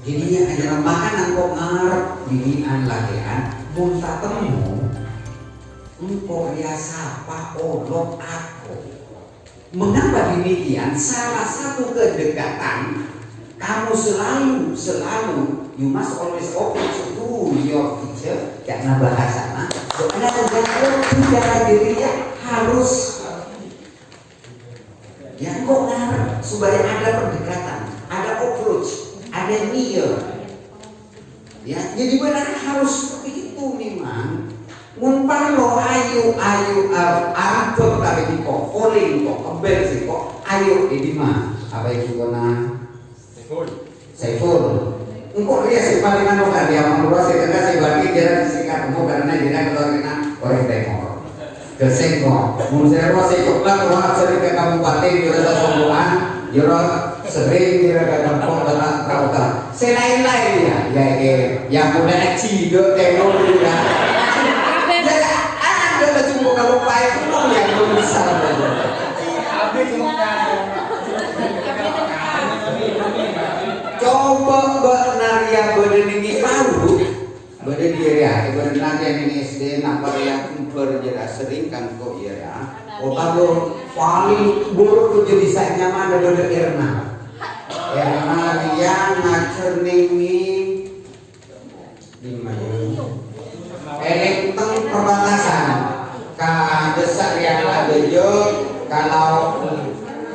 Jadi ajaran makanan kok ngarep binian lagian bunta temu engkau ya sapa olok aku. Mengapa demikian? Salah satu kedekatan kamu selalu you must always open to your teacher karena bahasana karena negara bicara dirinya harus ya kok ngarep supaya ada pendekatan, ada approach, ada niat ya. Jadi benar harus seperti itu memang. Mun parlo ayu arab kali di kok calling kok kembel sih kok ayo di mah apa itu kena Saiful engkau dia si paling anu kan dia menurut saya kena si bagi dia disikat mau karena dia keluarga orang Timor ke Sengkong mun saya rasa coklat orang sering ke kabupaten di rasa Songgoan jero sering dia ke kampung dalam kota selain-lain ya yang udah cido teknologi ya ada cuma kalau baik itu yang belum besar coba benar ya badan ini baru badan dia ya badan yang ini SD nampak yang berjelas sering kan kok ya kalau paling buruk tuh jadi saya nyaman ada badan Erna dia ngacerning di mana tentang perbatasan ka desa yang ada jo kalau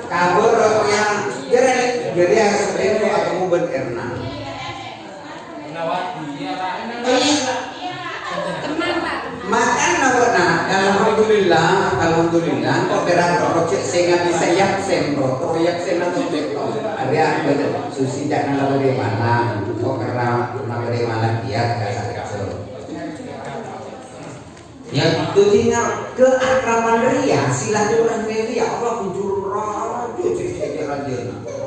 kabur yang jadi yang sering ketemu ben Erna makan nawar alhamdulillah kok berang project sehingga bisa yaksen proyek senang betul ada susi jangan lalu di mana kok kerana lalu di mana dia kasar ya itu tinggal keakraban ria silaturahmi ya Allah kunjur rajo cek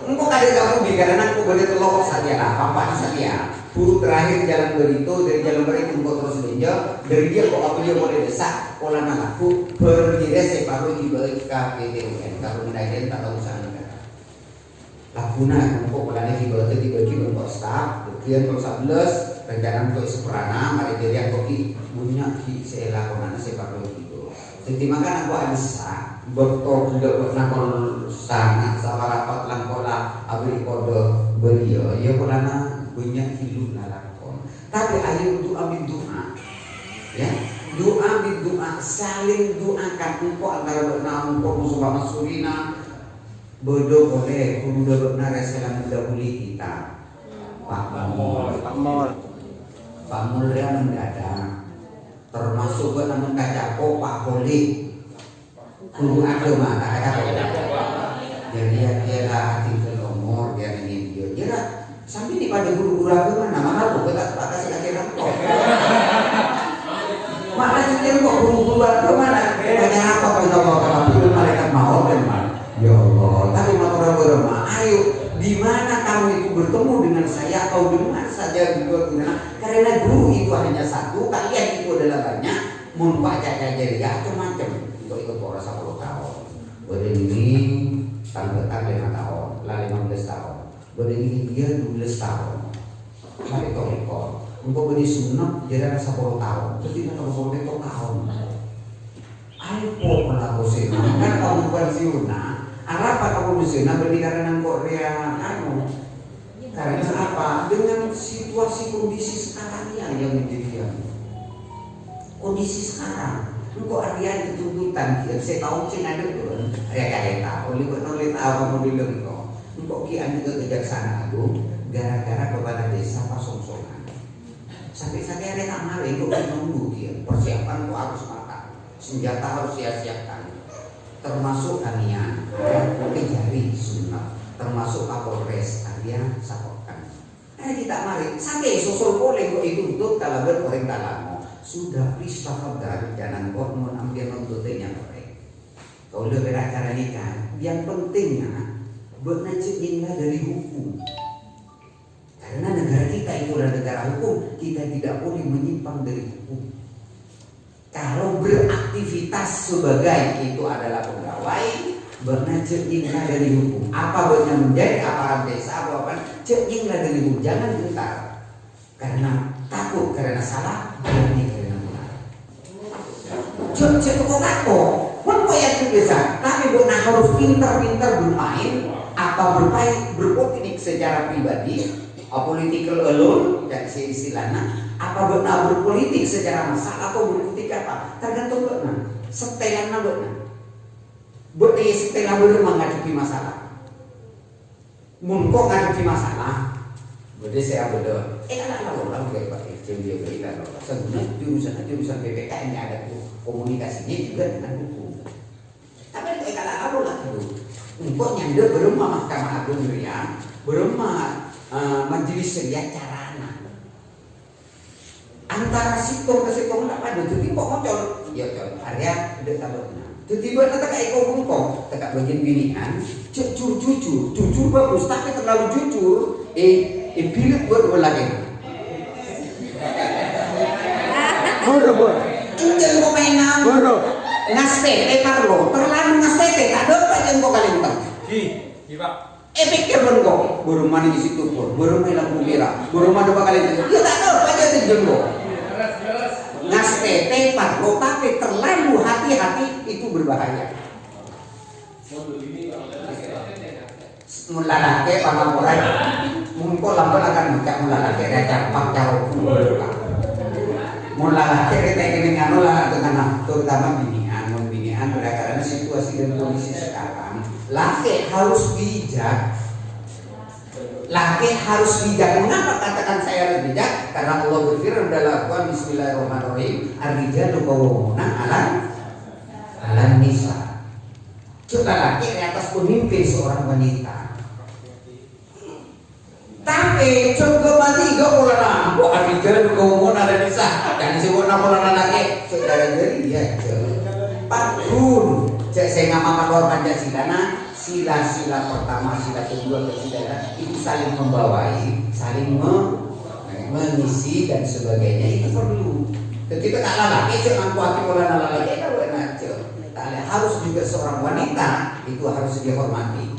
engkau kali kamu karena aku boleh telok saja apa saja buru terakhir jalan berito dari jalan berito engkau terus menjauh dari dia kok apa dia boleh desak pola namaku berdiri separuh di balik KPTUN kalau mendaiden tak tahu usaha negara lakuna engkau polanya di balik dibagi engkau staff kemudian kalau 11 rencana untuk seperana mari dia kopi punya ki saya lakukan separuh itu jadi makan aku bisa bertol tidak pernah sangat sama rapat langkola abri kode beliau ya polana punya hidup nalakon tapi ayo untuk ambil doa ya doa ambil doa saling doakan engkau antara bernama engkau musuh surina bodoh boleh kudu benar reselan mendahului kita Pak Mulya mendadak termasuk namun kacako Pak Holik kudu agama kacako jadi dia lah tinggal nomor dia ini dia lah sampai di pada guru-guru agama nama aku tak kasih akhirat kok mana sih kok guru-guru agama banyak apa kalau malaikat mau kan ya Allah tapi orang-orang ayo di mana kamu itu bertemu dengan saya atau dengan saja berguna karena guru itu hanya satu kalian itu adalah banyak mun baca jadi macam-macam untuk ikut poros 10 tahun badan ini tanggal 5 tahun lah 15 tahun badan ini dia 12 tahun mari kau untuk beri sunat jadi 10 tahun terus tidak kalau boleh tahun ayo pelaku sih kan kamu pensiunan apa kamu bisa beli karena Korea karena apa dengan situasi kondisi sekarang yang menjadi kondisi sekarang engkau Aryan ketuntutan saya tahu cina dulu ya tahu oleh tahu kamu bilang engkau kian juga kejaksaan agung gara-gara kepala desa pasong-songan sampai ada kemarin engkau menunggu dia persiapan kau harus makan senjata harus siap-siapkan termasuk kalian jari sunat termasuk Kapolres kalian saporkan kita mari sampai sosol boleh kok itu untuk kalau berkoreng dalam sudah please tafadhal jangan kok mengambil nuntutnya koreng kalau udah beracara nikah yang pentingnya bernajibnya dari hukum karena negara kita itu adalah negara hukum kita tidak boleh menyimpang dari hukum. Kalau beraktivitas sebagai itu adalah pegawai bernajib dari hukum apa benar menjadi aparat desa apa cek inglah dari ibu jangan gentar karena takut karena salah, berani karena benar. Cek kok takut, pun yang biasa. Tapi benar harus pintar-pintar bermain atau berpolitik secara pribadi, political alone, dan istilahnya. Apa benar berpolitik secara masalah atau berpolitik apa? Tergantung benar. Setelan benar. Benar setelan benar menghadapi masalah. Munkok ngadepi masalah. Berarti saya bodoh. Kalau orang kayak Pak Irjen dia berikan sebenarnya jurusan PPKN ini ada komunikasinya juga dengan hukum. Tapi kalau lah itu, munkok nyandel berumah Mahkamah Agung Rian, berumah Majelis Syariah carana. Antara situng ke situng tak ada. Jadi kok ngocol, ya col area udah tahu. Tiba-tiba nanti kayak kok tegak bagian pilihan, jujur bagus, tapi terlalu jujur, pilih buat lagi. Boro. Enggak mau mainan. Boro. Ngastete Carlo, terlalu ngastete, tak ada apa yang kau kalian. Pak. Pikir kok, baru mana di situ pun, baru main lampu merah, baru mana dua kali itu. Ya tak ada apa aja itu Ngastete Carlo, tapi terlalu hati-hati itu berbahaya. Mulalake pamamurai, mungko lampun akan buka mulalake campak jauh buka. Mulalake kita ingin nganu lah dengan terutama binian karena situasi dan kondisi sekarang. Laki harus bijak. Mengapa katakan saya harus bijak? Karena Allah berfirman dalam Al-Quran Bismillahirrahmanirrahim, ar-rijalu qawwamuna 'alan nisa. Coba laki di atas pemimpin seorang wanita. Tapi coba mati gak mulai nampu ar-rijalu qawwamuna 'alan nisa. Jangan disebut nama laki. Saudara jadi dia. Pakun. Cek saya ngamakan luar Pancasila. Sila-sila pertama, sila kedua, ketiga itu saling membawai, saling mengisi dan sebagainya itu perlu. Ketika tak laki jangan kuat pola laki kalau enak harus juga seorang wanita itu harus dihormati.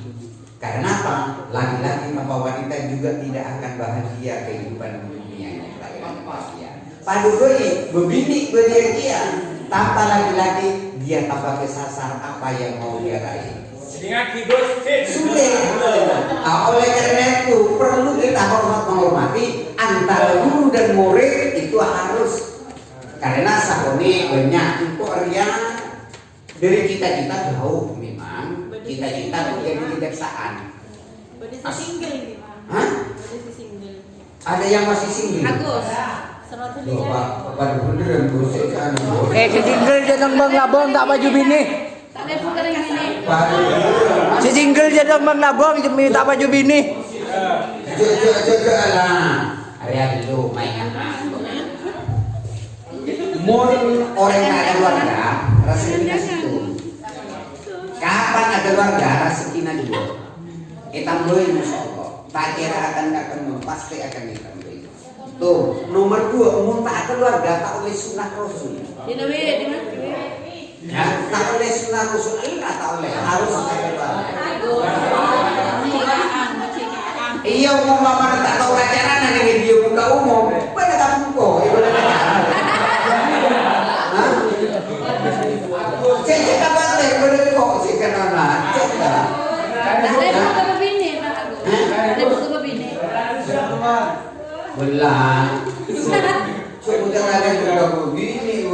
Karena apa? Laki-laki apa wanita juga tidak akan bahagia kehidupan dunianya. Padahal berbini berdiam tanpa laki-laki dia tanpa kesasar apa yang mau dia raih. Sulit. Oleh karena itu perlu kita menghormati antara guru dan murid itu harus karena sakone banyak itu area dari kita jauh memang kita tuh jadi kejaksaan. Single. Hah? Ada yang masih single. Agus. Pak beneran bos Si Jingle jadang bang labong tak baju bini. Tak ada bukan yang ini. Si Jingle jadang bang labong tak baju bini. lah. Area dulu mainan. Mun orang yang ada keluarga rezekinya situ. Kapan ada keluarga rezekinya dulu. Kita mulai insyaallah. Tak kira akan pasti akan kita. Tuh, nomor 2, umum tak keluarga tak oleh sunnah Rasul. Di mana? Ya, tak oleh sunnah Rasul tak oleh harus tak keluarga. Iya, umum mama tak tahu ajaran ada video buka umum. Pada kamu kok, ibu ada ajaran. Cek kabar deh, boleh kok sih kenapa? Cek dah. Ada buka begini, Pak Agus. Ada buka begini. Belah. Coba jangan ada juga begini.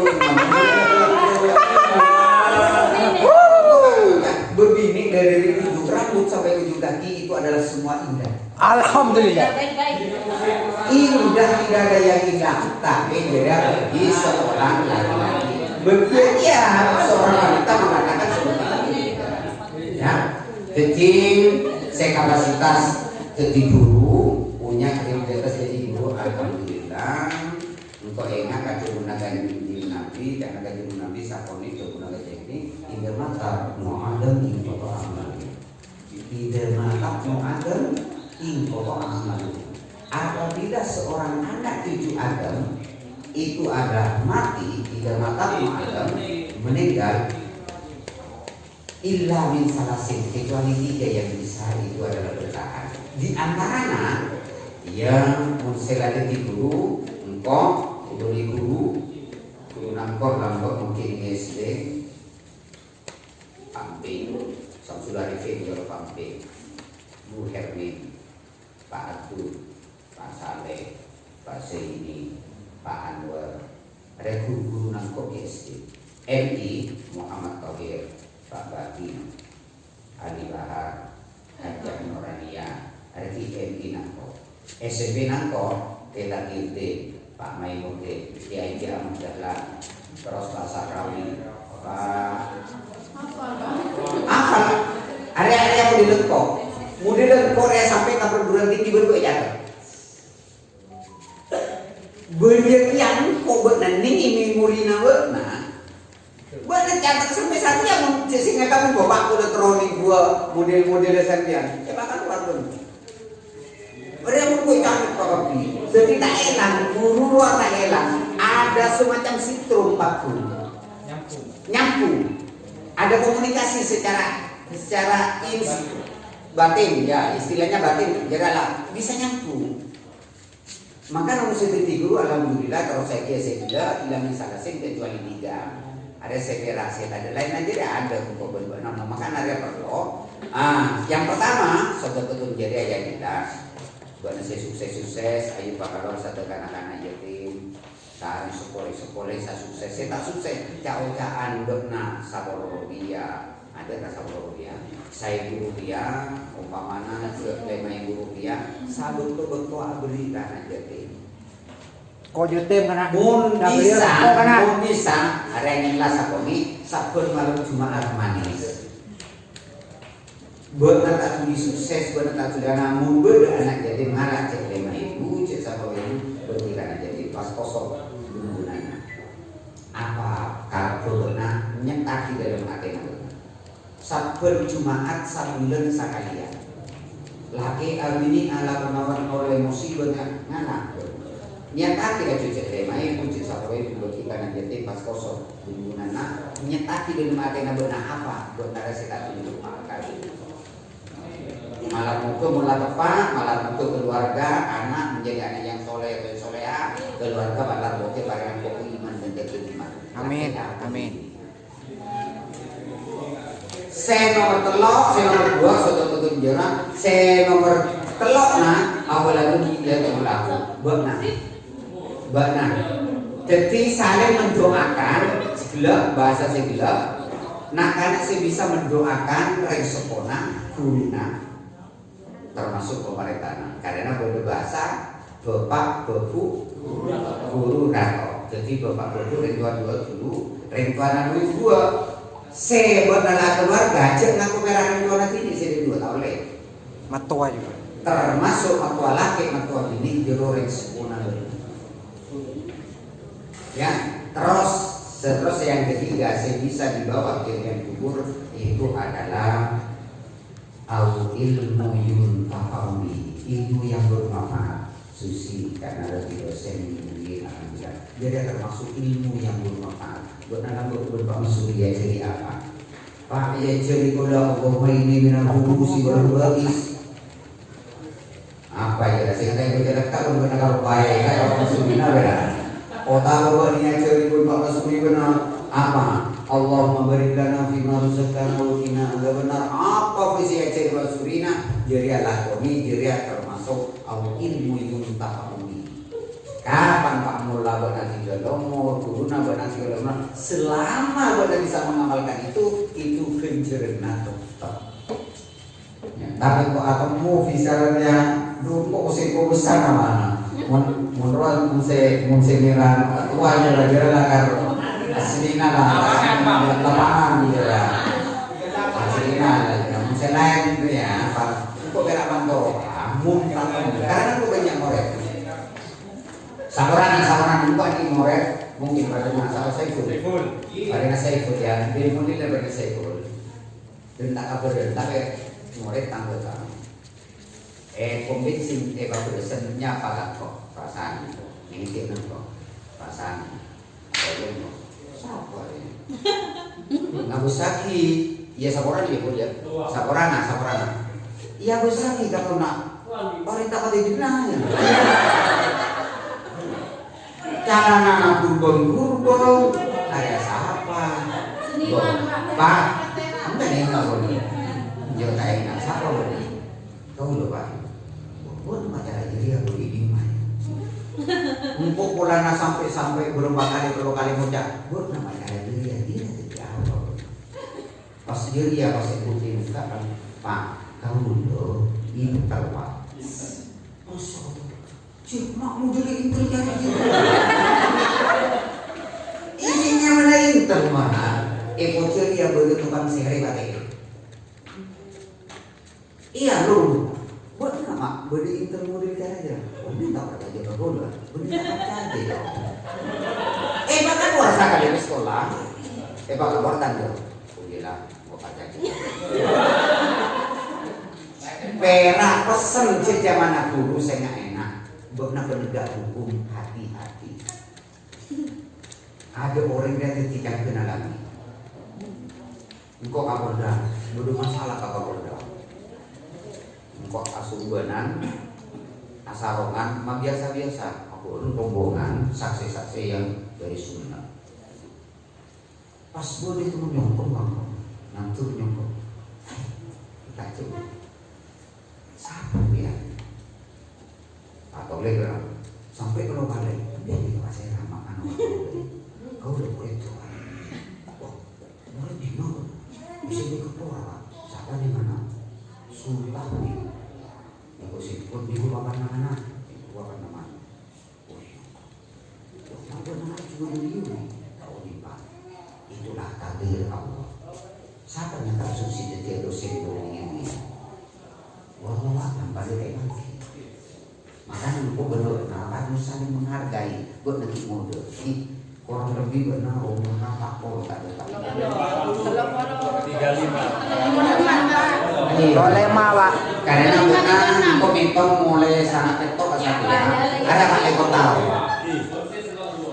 Berbini dari ujung rambut sampai ujung kaki itu adalah semua indah. Alhamdulillah. Indah tidak ada yang indah, tapi beda bagi seorang laki-laki. Berbeda seorang wanita mengatakan seperti itu. Ya, jadi saya kapasitas jadi guru punya kredibilitas jadi guru. Alhamdulillah. Untuk ingat keturunan di Nabi karena keturunan Nabi sakoni keturunan ini tidak mata mu'adam in koto amal. Tidak mata mu'adam in koto amal. Apabila seorang anak cucu Adam itu ada mati, tidak mata mu'adam meninggal, illa min salasin kecuali 3 yang bisa itu adalah bertahan. Di antaranya yang menselati guru engkau beli guru nangkor lambok mungkin SD Pamping Samsul Arifin Jor Pamping Bu Hermin Pak Abdul Pak Saleh Pak Zaini Pak Anwar ada guru nangkor SD MI Muhammad Thohir Pak Batin Ali Bahar Hajjah Nurania ada MI nangkor SMP nangkor Tela Tirde Pak Maimuddin, Kiai Ahmad Dahlan, terus Pak Sakrawi, Pak Apa? Area-area yang mau dilengkok, ya sampai ke perguruan tinggi berdua jatuh. Berlian kok benar ini memorina benar. Benar catat sampai saat yang sehingga kamu bapak udah teroni gua model-model sampean. Coba kan warung. Orang mau cari kopi, jadi tak elang, guru luar tak elang. Ada semacam sintrom Pak Guru. Nyambung. Ada komunikasi secara batin, ya istilahnya batin, jeralah bisa nyambung. Maka nomor seperti guru, alhamdulillah kalau saya kira hilang salah sih kecuali 3. Ada separasi, ada lain aja ada untuk berbuat nama. Maka ada perlu. Yang pertama, sudah betul jadi aja jelas. Buat saya sukses, ayo bakal satu anak-anak yatim, saya sekolah saya sukses, saya tak sukses, jauh-jauhan dona saborobia, ada tak saborobia, saya guru dia, umpamana ke 5.000 rupiah, sabun tu betul beri anak yatim. Kau yatim kan? Mun bisa, ada yang ngelas sakoni, sabun malam Jumat manis. Buat tak tuli sukses, buat tak tuli namun beda anak jadi marah cek 5.000, cek 1.000 berkira anak jadi pas kosong gunanya. Apa kalau benar nyetaki dalam hati benar. Sabun Jumat sabulan sekalian. Laki almini ala penawan oleh emosi benar nganak. Nyetaki aja cek 5.000, cek 1.000 berkira anak jadi pas kosong gunanya. Nyetaki dalam hati benar apa? Benar saya tak tuli kali. Malah mulai tepat, malah keluarga, anak menjadi anak yang soleh atau soleha, keluarga malah bukti barang pokok iman dan iman. Amin, amin. Saya nomor telok, saya nomor 2, sudah tutup jarak. Saya nomor telok awal lagi dia terlaku, benar. Jadi saling mendoakan, segelap bahasa segelap. Nah karena saya bisa mendoakan resepona, gurina. Termasuk pemerintahan karena berbahasa bapak bebu guru rato jadi bapak bebu rentuan 2 dulu rentuan 2 sebab adalah keluarga cek ngaku merah rentuan ini saya 2 tahun lagi matua juga termasuk matua laki matua ini jeroreng sempurna ya terus yang ketiga saya bisa dibawa ke yang kubur itu adalah au ilmu yuntafa'uni, ilmu yang bermanfaat. Susi karena lebih dosen mungkin akan bilang dia termasuk ilmu yang bermanfaat. Buat anak bermaksud dia jadi apa? Pak ya jadi kalau Allah ini minal hubusi berbagis. Apa ya? Saya kata yang berjalan kalau benar kalau baik kalau maksudnya benar. Otak bahwa ini jadi bermaksud benar apa? Allah memberikan firman rezeki mulkina enggak benar apa visi ajar basurina jadi lakoni jadi termasuk au ilmu yang tafahumi. Kapan Pak Mullah benar tiga nomor, guruna benar tiga nomor, selama benar bisa mengamalkan itu kencerna tetap. Ya, tapi kok atamu visarannya dulu kok usiko besar mana? Menurut munsemeran tuanya lagi karo aslina lah lapangan gitu ya aslina lah selain itu ya Pak kok berak bantu karena aku banyak ngorek sabaran juga ini ngorek mungkin pada masalah Saiful pada Saiful ya Saiful ini pada Saiful dan tak kabar tapi ngorek tanggal kamu pembensin evakuasinya apa kok perasaan ini kok perasaan siapa ya? Nabusaki, ya saporan ya boleh. Saporana. Iya busaki kalau nak Orang tak pada jenahnya. Cara anak gurbong kayak siapa? Seniman, Pak, anda nih nggak boleh. Jauh kayak nggak siapa boleh. Kau lupa Pak. Buat macam jadi aku di mana? Untuk polana sampai berapa kali ngucap. Buat nama cara dia tidak apa. Pas dia pas ikutin kan, Pak, kamu dulu ini Pak. Masuk. Cik, mak mau jadi intel jadi gitu. Ininya mana intel mana? Bocil dia boleh tukang sihir batik. Iya lu. Buat nama boleh intel model aja. Ini tak pernah jaga bola. Boleh tak aja. Bahkan puasa kali di sekolah. Bahkan bortan dong. Gila, mau baca. Perak pesen sejak mana guru saya nggak enak. Buatnya penegak hukum hati-hati. Ada orang yang tidak kenal lagi. Engkau kapolda, bodoh masalah kapolda. Engkau asumbenan, asarongan, mah biasa-biasa. Aku rombongan, saksi-saksi yang dari Sunda. Pas bodoh itu menyongkong bang, nanti menyongkong. Kita coba. Siapa dia? Atau legal sampai ke balik dia di pasir ramah kan kau udah boleh tua wah boleh di mana bisa di ketua siapa di mana sumpah nih aku siput di gua apa nama oh apa nama cuma dia kau di pak itulah takdir Allah siapa yang tak susi detail dosen ini wah tanpa dia kayak makanya aku benar, kan saling menghargai, buat nanti mode. Kurang lebih benar, umur apa pol tak ada. 25 Pak. Karena benar, komitmen mulai sangat ketok satu ya. Ada Pak Eko tahu.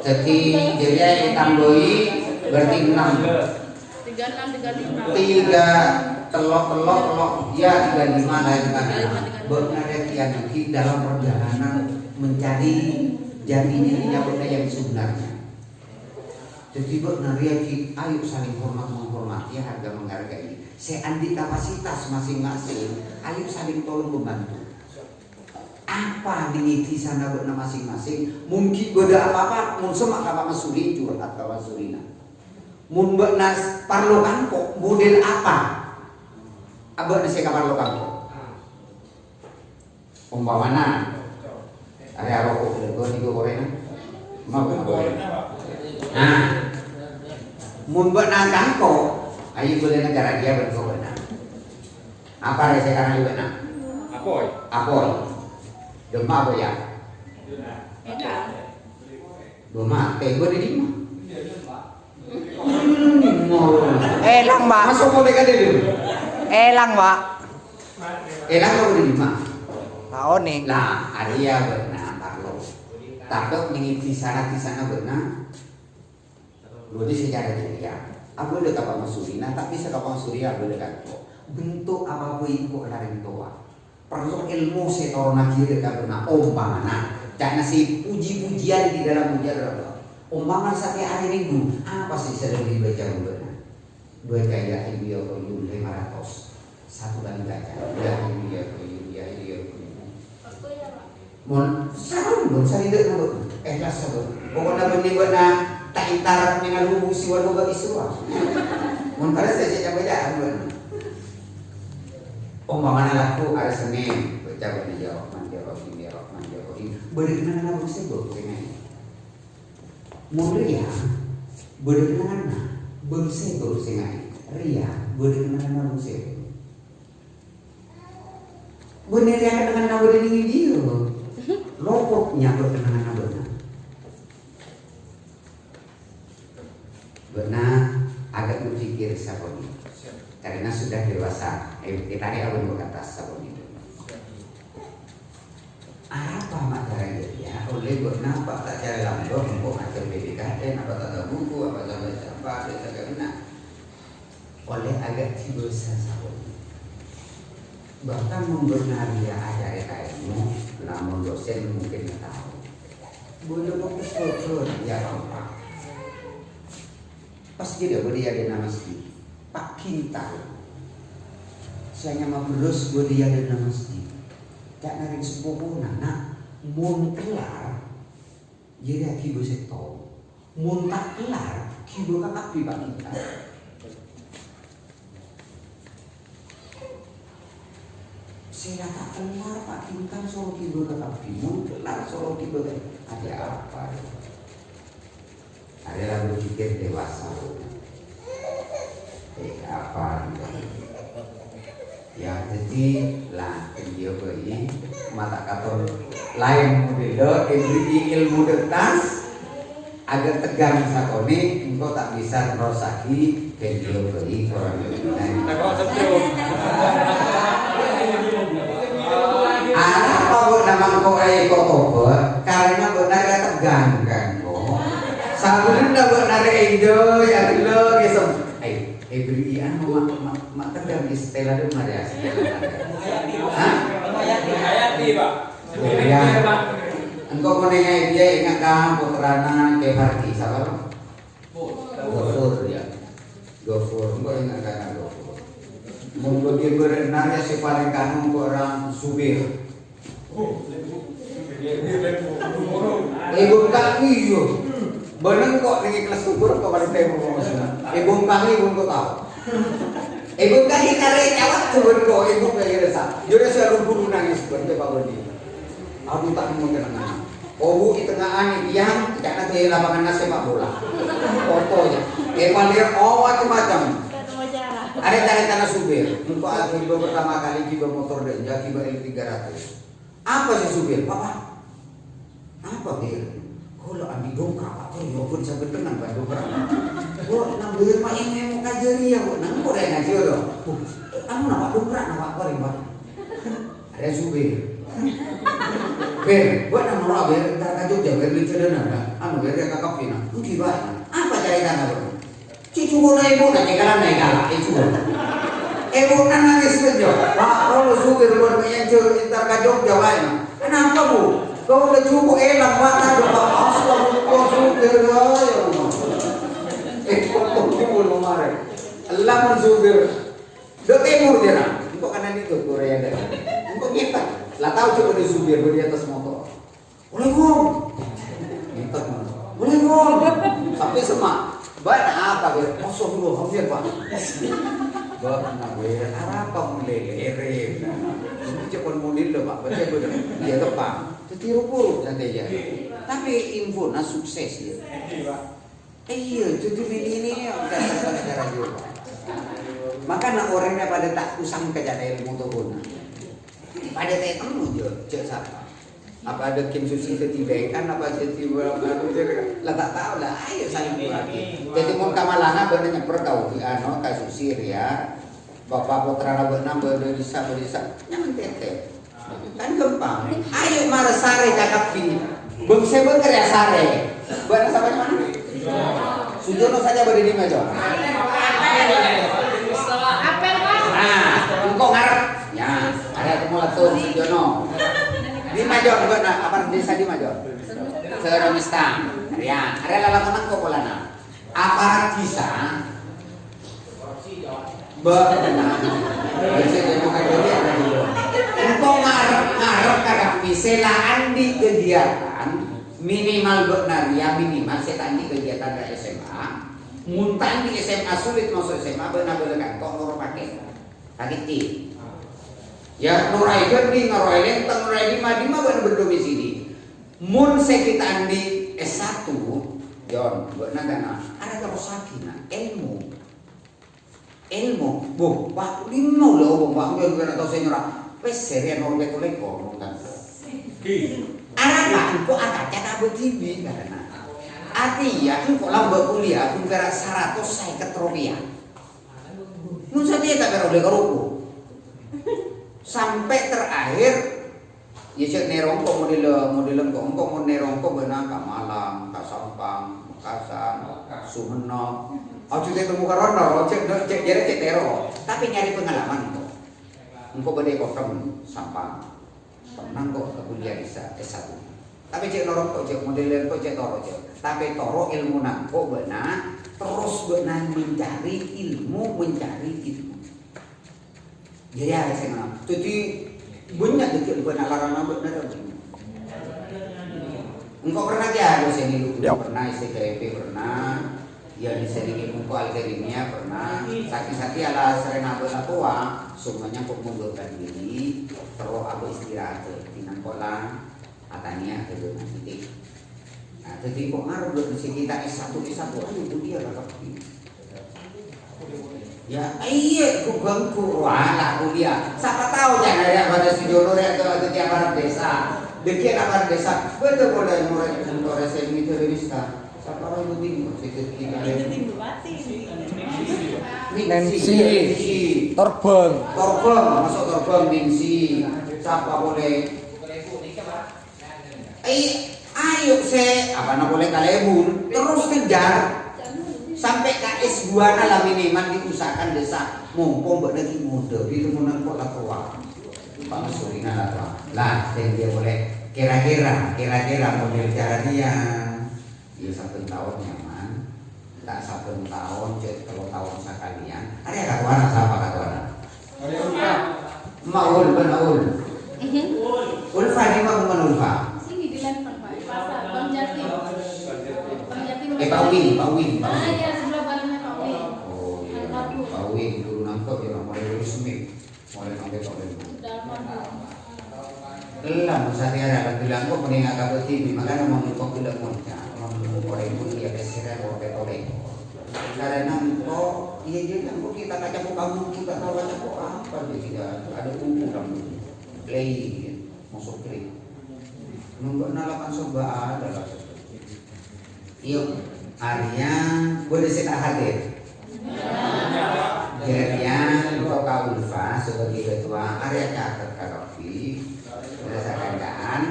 Jadi dia ditamboi berarti 6. 3 telok ya 35 lain kan. Benar yang dalam perjalanan mencari jadinya nyabutnya yang sebenarnya. Jadi benar ya ayo saling hormat menghormati harga menghargai. Seandi kapasitas masing-masing, ayo saling tolong membantu. Apa di sana benar masing-masing? Mungkin beda apa-apa, mun semak apa masuri curhat kawan surina. Mun benar parlo kangkok model apa? Abah nasi kamar lo kangkok. Umpamana ada rokok gue di goreng mau goreng nah mun beunang kangko ayo boleh negara dia berko beunang apa rese kana beunang apoy dema apa ya dema teh gue di mana Elang Pak. masuk boleh kan dulu Elang Pak. elang kau di mana Tahu nih. lah Arya benar takut mengisi sana benar berarti secara dia aku udah kapal masurina tapi sekapal surya boleh kan bentuk apa pun ikut lain tua perlu ilmu setorona kiri kan benar umpamana jangan si puji-pujian di dalam ujar umpamana setiap hari minggu apa sih sedang dibaca benar baca ya ilmiah koyum 500 satu kali baca ya ilmiah koyum mon sari dek nabo ikhlas sabo pokoknya benih buat na tak intar dengan hubung siwa bagi suah mon pada saya baca buat umpamana laku ada Senin baca benih jawab manjaro berkenaan nabo sebo kene mulia berkenaan bersebo sengai ria berkenaan nabo sebo bener yang dengan nabo ini dia lokoknya berkenaan benar agak berpikir saboni karena sudah dewasa tadi abang berkata saboni apa materi ya oleh benar apa tak cari lambok untuk macam BDKN apa tak buku apa tak baca apa tak kena oleh agak tiba saboni bahkan membenaria ajaran-ajaranmu, namun dosen mungkin nggak tahu. Boleh fokus ya Pak. Pas dia di nama masjid, Pak Kintal. Saya mau berus dia di nama masjid. Tak narik sepupu nana, mun kelar, jadi kibo seto, mun tak kelar, kibo kakak di Pak Kintal. Saya tak kelar Pak Kintal solo kibo kakak di, mun kelar solo kibo ada apa? Adalah berpikir dewasa. Apa? Ya jadi lah dia beri mata katon lain model ilmu detas agar tegang sakone engkau tak bisa merosaki dan dia beri orang lain. Apa buat nama kau kotor karena benar tegang kan kau. Sabun dah buat narik Indo yang lo gesem. Beri mak tegang istilah itu mana ya? Hayati Pak. Ya. Engkau menengah dia ingat kan putrana Kefarki siapa? Gofur ya. Gofur, engkau ingat kan Gofur? Mungkin dia berenarnya si paling kanung orang Subir. Ibu kaki yo. Bener kok dengan kelas subur kok paling temu maksudnya. Ibu kaki ibu kok tahu. Ibu kaki tarik jawab subur kok ibu kayak rasa. Jadi saya buru nangis seperti Pak Bodi. Aku tak mau kenangan. Oh di tengahan yang karena di lapangan sepak bola. Fotonya. Paling macam-macam. Ada tanah subir. Untuk akibat pertama kali kiba motor dan kiba L300. Apa sih subir? Papa? Apa bir? Kalau ambil dongkrak, apa ya pun sampai tenang kan dongkrak. Kok ngambil mak yang mau kajari ya, kok nang kok dah ngaji loh. Anu nak dongkrak nak apa rimba? Ada subir. Ben, buat nama orang ber, tak kajuk dia ber bicara nana. Anu ber dia kakak pina. Ugi baik. Apa cara kita nak? Cicu bola ibu nak jalan naik galak, cicu. Ibu nangis saja. Pak, kalau subir buat yang curi tak kajuk dia baik. Kenapa bu? Kau udah cukup enak mata depan asal kau subir ya. Kau timbul kemarin. Allah mensubir. Do timur dia nak. Engkau kanan itu Korea dah. Engkau kita. Lah tahu coba di subir di atas motor. Boleh gom. Kita boleh gom. Sampai semak. Banyak apa dia? Masuk dulu hampir Pak. Bapak nak ber apa mulai lere. Ini cuma model dah Pak. Baca betul. Dia tepat. Tiru buruk santai aja. Tapi info na sukses ya. Iya, cuti ini cara juga. Maka nak orangnya pada tak usang kerja ilmu tu pun. Pada tak ilmu je, cek siapa. Apa ada Kim Susi ketibekan apa jadi lah tak tahu lah. Ayo saya lagi. Jadi mau kamalana benar nyeper kau di ano kasusir ya. Bapak putra benar berdisa nyaman tete. Kan gampang. Ayo mara sare cakap pi. Bengse bener ya sare. Buat sampai mana? Sujono saja berdiri meja. Apel Pak. Nah, engkau ngarep. Ya, ada kumulatur Sujono. Di Majon buat apa desa di Majon? Seromistan. Ya, ada lalaman kok polana. Apa bisa? Benar. Bisa demo kajari ada di. Engkau ngarep kakak piselaan di kegiatan minimal benaria minimal setan di kegiatan dari SMA. Muntah di SMA sulit masuk SMA benar-benar kan kok nur pakai ti. Ya nurai gede ngarai lentang nurai di mah benar berdomisili. Mun sekitar di S1 John benar kan ada kerusakan ilmu bu waktu lima loh waktu yang gue atau senyora wes serian orang betul lekor kan anak aku akan cakap begini karena artinya aku kalau berkuliah aku kira 100 saya ketropian mungkin dia tak kira oleh keruku sampai terakhir ya cek nerongko model kok mau nerongko benar ke Malang ke Sampang Makassar Sumenep. Oh, cuti temu karona, cek jadi cek tero, tapi nyari pengalaman kok. engkau badai kotem sampang pernah kok kuliah bisa S1 tapi cek lorong kok cek modelan kok cek toro cek tapi toro ilmu nangko benar terus benar mencari ilmu jadi ada saya ngomong jadi banyak dikit benar larang benar engkau pernah ya dosen itu pernah STKP pernah ya disediakan buku alkerimia pernah sakit-sakit ala sering abis tua semuanya kok mundurkan diri terus aku istirahat di nangkolan atanya ke zona titik nah titik kok ngaruh di kita S1 ayo itu dia kakak ya iya ku bangku wala kuliah siapa tahu jangan ada pada studio atau tiap orang desa deket apa desa betul boleh mulai untuk resmi terorista siapa orang itu bingung kita Ningsi Torbang masuk Torbang Ningsi siapa boleh ayo apa nak boleh kalebun terus kejar sampai ke S2 lah minimal diusahakan desa mumpung berdagi muda itu menang kok lah tua Pak Surina lah dan dia boleh kira-kira model cara dia satu tahun nyaman tak satu tahun kalau tahun sekalian ada katuana siapa katuana Maul benaul Ulfa di mana Ulfa Sini di Lempeng Pak, pasar Bang Jatim. Pak Win. Ya sebelah barunya Pak Win. Oh iya Pak Win dulu nangkep ya mulai resmi mulai sampai Pak Win lah masa tiada kan bilang kok mending agak TV makanya mau kok bilang mau orang pun dia kesira mau petoleng karena kok iya dia kan kok kita kaca kok kamu kita tahu kaca kok apa dia tidak ada buku kamu play masuk klik nunggu nalakan soba ada lah yuk Arya boleh saya hadir Jadian Kau Ulfa sebagai ketua Arya catat Karofi berdasarkan keadaan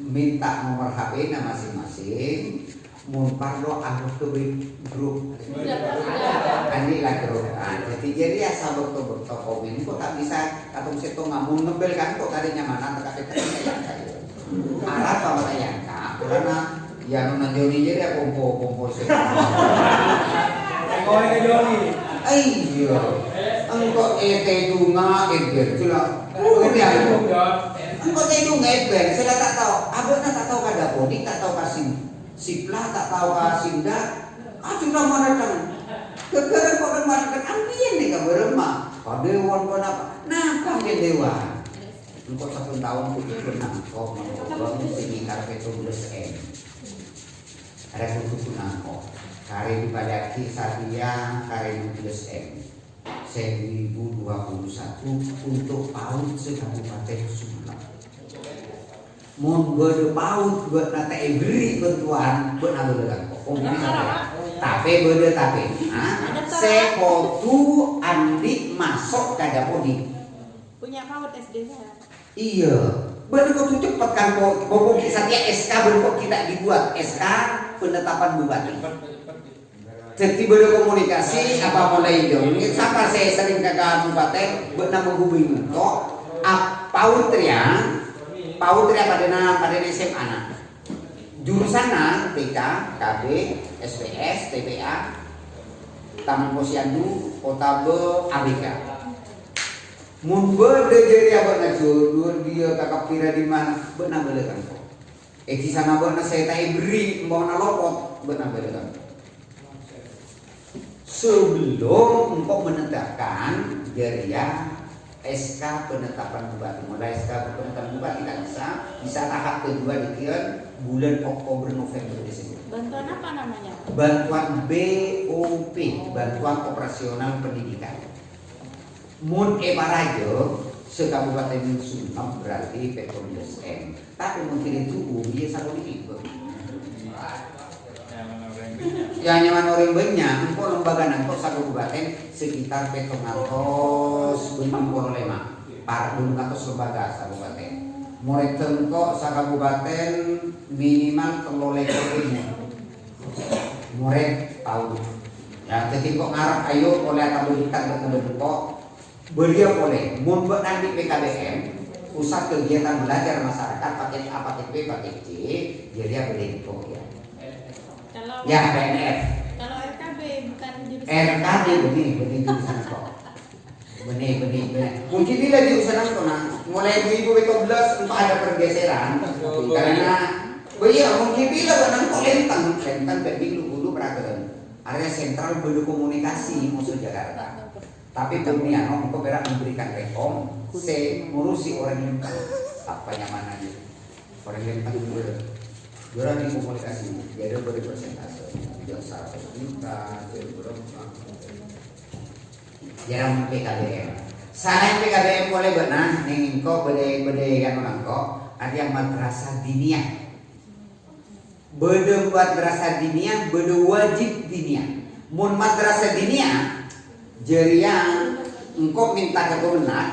minta nomor HP nya masing-masing mun parlo aku ke grup ini lah grup jadi ya sahabat toko ini kok tak bisa atau seto ngamun ngebel kan kok tadinya mana tetapi yang saya arah apa yang kak karena yang nanjoni jadi aku pompo sih kau yang Joni ayo engkau tunga cila engkau ngeber saya tak tahu abang tak tahu kada bodik tak tahu kasih siplah tak tahu kasih dah sudah mana kan kekeren kok kan ambien nih kabar mah padewan pun apa nah panggil dewan engkau 1 tahun pun pernah kau mau sekitar 17M ada kutu nangko hari dipadaki Satya hari 17M 2021 untuk PAUD se-Kabupaten Sumeneb. Mun gede PAUD buat nate beri bantuan buat nabelan kok. Tapi sekotu andi masuk kada podi. Punya PAUD SD saya. Iya. Bener kok cepet kan kok Satya SK berkok kita dibuat SK penetapan bupati. Jadi berkomunikasi apa mulai dong. Sampai saya sering ke kabupaten benar menghubungi kok pautria pada SMA jurusan TK, KB, SPS, TPA, Taman Posyandu, Otabe, ABK. Mun berde jadi apa najur dia kakak pira di mana benar belekan kok. Di sana benar saya tai beri mau nalopot benar belekan. Sebelum engkau menetapkan geria SK penetapan bupati mulai SK penetapan bupati tak bisa tahap kedua dikian bulan Oktober November Desember. Bantuan apa namanya? Bantuan BOP, Bantuan Operasional Pendidikan. Mun Eparajo se-Kabupaten Sumeneb berarti 17M. Tapi mungkin itu dia selalu diikut. Ya nyaman orang banyak, engkau lembaga nangkau satu kabupaten sekitar 705 para 700 lembaga satu kabupaten. Murid tengkok satu kabupaten minimal 3.000 murid tahu. Ya jadi kok ngarep ayo oleh tamu ikan bertemu kok Beliau boleh membuat nanti PKBM pusat kegiatan belajar masyarakat paket A, paket B, paket C, dia boleh info ya. Kalau Ya PNF. kalau RKB bukan jurusan. RKB benih jurusan kok. Benih. Mungkin bila jurusan kok nah, mulai 2012 untuk ada pergeseran karena mungkin bila benang kok lentang dulu beragam. Area sentral berkomunikasi musuh Jakarta. Tapi kemudian kok berak memberikan rekom, ngurusi orang yang apa nyamanannya. Orang yang dulu. Orang di komunikasi, dia ada berpresentasi. Dia salah juta, dia berapa. Jarang PKBM. Selain PKBM boleh benar, nengin kok bede kan orang kok. Ada yang madrasah diniyah. Bede madrasah diniyah, bede wajib diniyah. Mun madrasah diniyah, jadi yang engkau minta ke benar.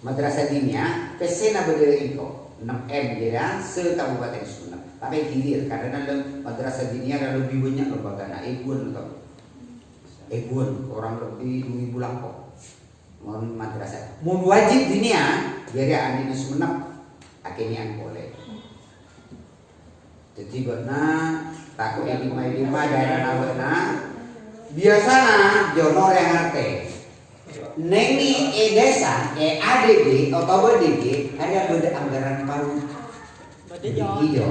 Madrasah diniyah, pesena bede engkau 6M jadi se-Kabupaten Sumeneb. Tapi hilir karena dalam madrasah diniyah ada lebih banyak lembaga nah Egun atau Egun orang lebih 2.000 langkok. Mun madrasah, mun wajib diniyah, jadi andi Sumeneb akhirnya boleh. Jadi benar takut yang 5 daerah nawena biasanya jono yang ngerti nengi desa ADB atau BDG ada beda anggaran baru hijau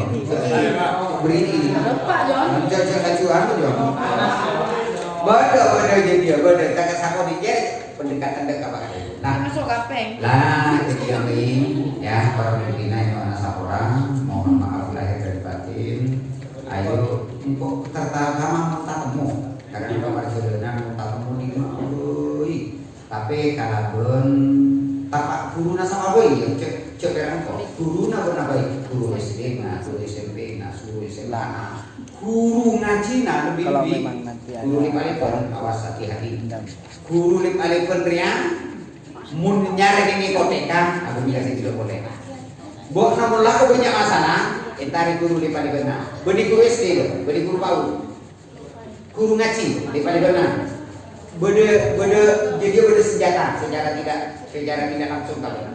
beri ini jauh acuan tuh beda jadi ya beda tak sako di pendekatan dekat apa nah Masuk kapeng. lah jadi kami ya para pimpinan yang anak orang mohon maaf lahir dari batin ayo untuk terutama temu karena kita masih dengan temu di rumah tapi kalaupun tapak guru sama boy ya cek orang kok guru na baik guru SD na guru SMP na guru SMA guru ngaji na lebih guru lima lepon awas hati-hati guru lima lepon ria mun nyari ini koteka aku bilang tidak boleh buat namun laku banyak masalah entari guru lima lepon na beri guru SD beri guru PAUD guru ngaji lima lepon na beda jadi beda sejarah tidak langsung kalau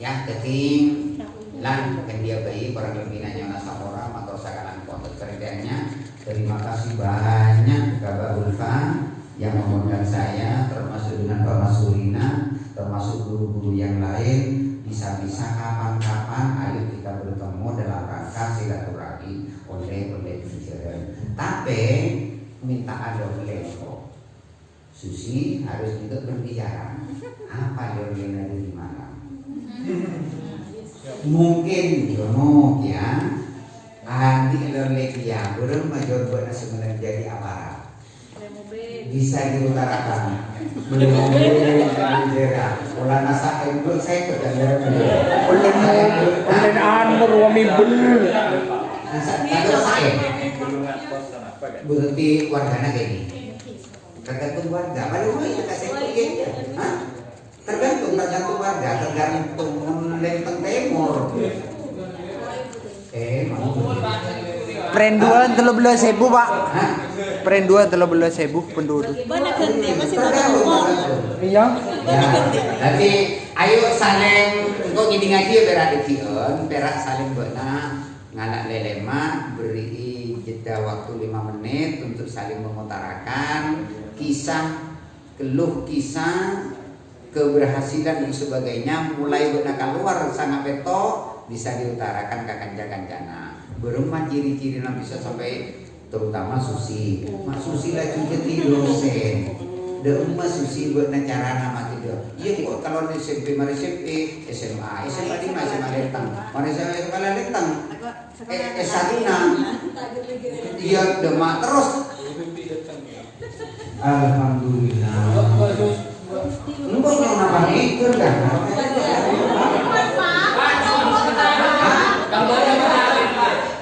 ya keting lan kan dia bayi orang pembinanya nasa orang atau sekarang konten kerjanya terima kasih banyak Bapak Ulfa yang mengundang saya termasuk dengan Bapak Surina termasuk guru-guru yang lain bisa-bisa kapan-kapan ayo kita bertemu dalam rangka silaturahmi oleh pikiran tapi minta ada oleh Susi harus juga berbicara apa yang ada di mana mungkin Jono ya nanti lelek ya belum major benar sebenarnya jadi aparat bisa diutarakan belum berbicara olah nasa itu saya kerja Ulen anur wami bel. kalau saya berarti warganya kayak gini tergantung warga, pada rumah ya kasih kuliah, tergantung warga, tergantung lenteng timur. Perenduan 13.000 Pak. Perenduan 13.000 penduduk. Banyak ganti masih Iya. Jadi ayo saling engkau gini ngaji berada kion, perak saling benar nganak lelema beri jeda waktu 5 menit untuk saling mengutarakan kisah keluh kisah keberhasilan dan sebagainya mulai benar keluar sangat beto bisa diutarakan ke kanca-kancana berumah ciri-ciri yang bisa sampai terutama Susi Mas Susi lagi jadi dosen dan Mas Susi buat cara nama tidak iya kok kalau di SMP mari SMP SMA di SMA Lentang mari SMA Lentang S1 dia demak terus alhamdulillah engkau yang nama itu kan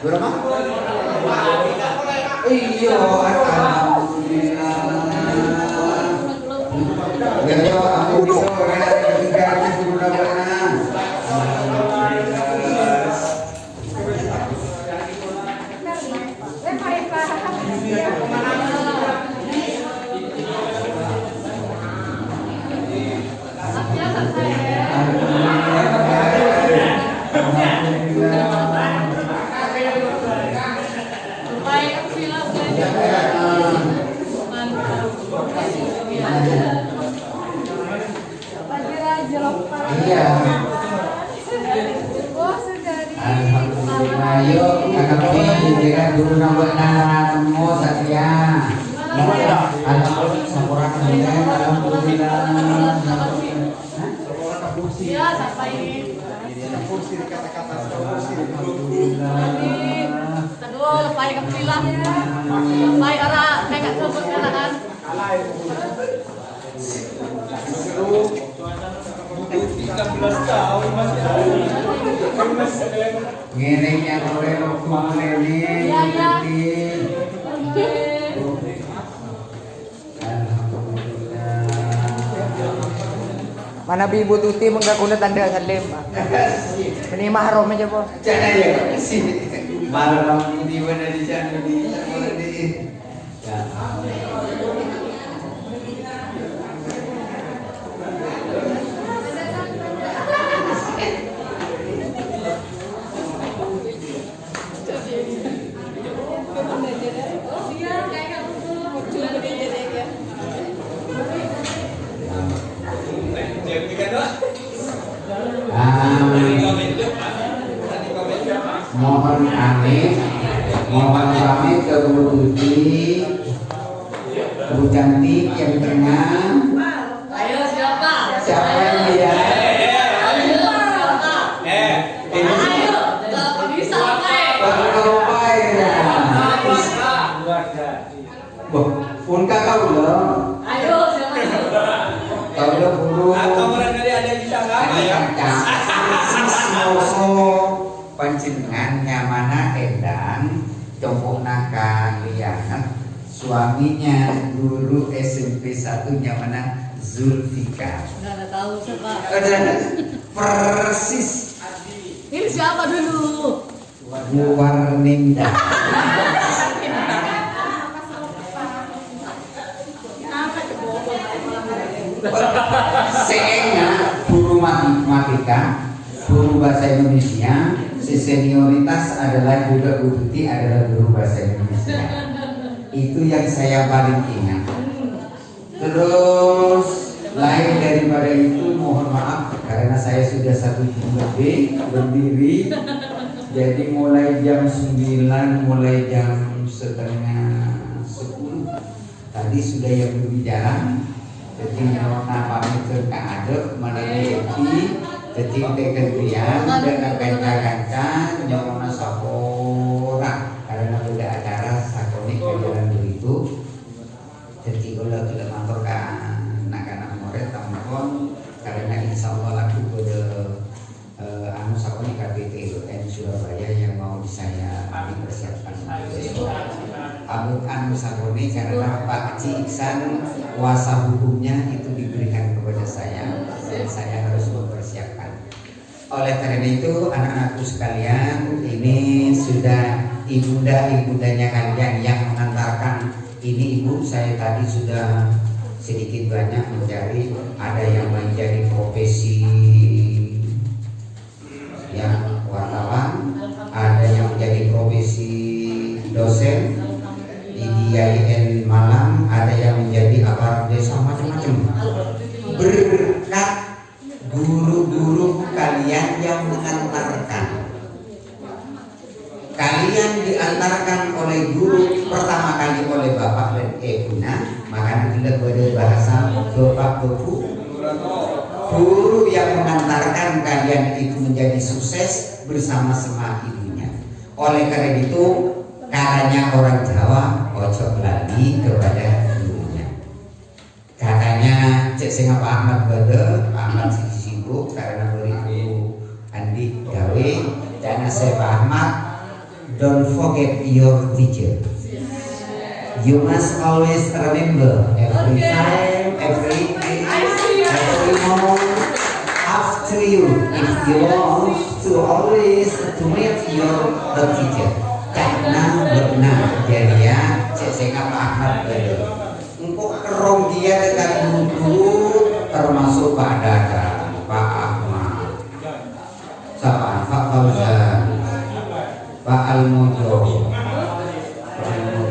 berapa? Iya alhamdulillah ya aku bisa tiga Ayo kakak kira dulu nama temu Satria. Alhamdulillah sampurna kemudian alhamdulillah. Ya, sampai Kursi kata-kata kursi. aduh, sampai kepilah. Sampai orang kayak sebut kan. Seru. 13 tahun masih ada. Ngerenya oleh Lokman ini. Iya, iya. Mana bi Ibu Tuti menggakuna tanda salim. Ini mahram aja po. Jangan ya sih. Malam di mana di sana di. Ya. Mohon amit, mohon pamit ke Bu Tuti, Bu cantik yang tengah. Ayo siapa? Siapa yang dia? Ayo siapa? Ayo, tak bisa pakai. Berdoa ya. Pun kakak udah. Ayo siapa? Kau udah buru. Ada bisa apa ya? Panjenengan nyamana edan jompongna kalian suaminya guru SMP 1 nyamana Zulfikar. Nggak tahu siapa. Persis Ini siapa dulu? Bu Warninda. Seenggaknya guru matematika, guru bahasa Indonesia, si senioritas adalah juga Bu Tuti adalah guru bahasa Indonesia. Itu yang saya paling ingat. Terus lain daripada itu mohon maaf karena saya sudah 1 jam lebih berdiri. Jadi mulai jam 9, mulai jam setengah 10 tadi sudah yang berbicara. Jadi nona pamit ke Kang Adep melalui Eki, jadi kegentrian dengan kanca-kanca nona sapora karena udah acara sakonik jalan begitu. Jadi ulah tidak matur ke anak-anak murid tampon karena insya Allah aku pada anu sakonik KPT UN Surabaya yang mau saya dipersiapkan besok. Abut anu sakoni karena Pak Ci Iksan kuasa hukumnya itu diberikan kepada saya dan saya harus mempersiapkan. Oleh karena itu anak-anakku sekalian, ini sudah ibunda-ibundanya kalian yang mengantarkan ini. Ibu saya tadi sudah sedikit banyak mencari, ada yang menjadi profesi yang wartawan, ada yang menjadi profesi dosen di IAIN Malang, ada yang menjadi aparat desa, macam-macam. Berkat guru-guru kalian yang mengantarkan, kalian diantarkan oleh guru pertama kali oleh bapak dan ibuna, maka tidak boleh bahasa bapak bapu. Guru yang mengantarkan kalian itu menjadi sukses bersama-sama ibunya. Oleh karena itu katanya orang Jawa ojo lagi kepada gurunya. Katanya cek sing Pak Ahmad Bade, Pak Ahmad sibuk karena beribu Andi gawe dan saya Pak Ahmad, don't forget your teacher. You must always remember every time, every day, every moment after you. If you want to always to meet your teacher. Karena benar jadi ya cek sing Pak Ahmad Bade. Engkau kerong dia dengan guru termasuk Pak Dada, Pak Ahmad, Pak Fauzan, Pak Almojo,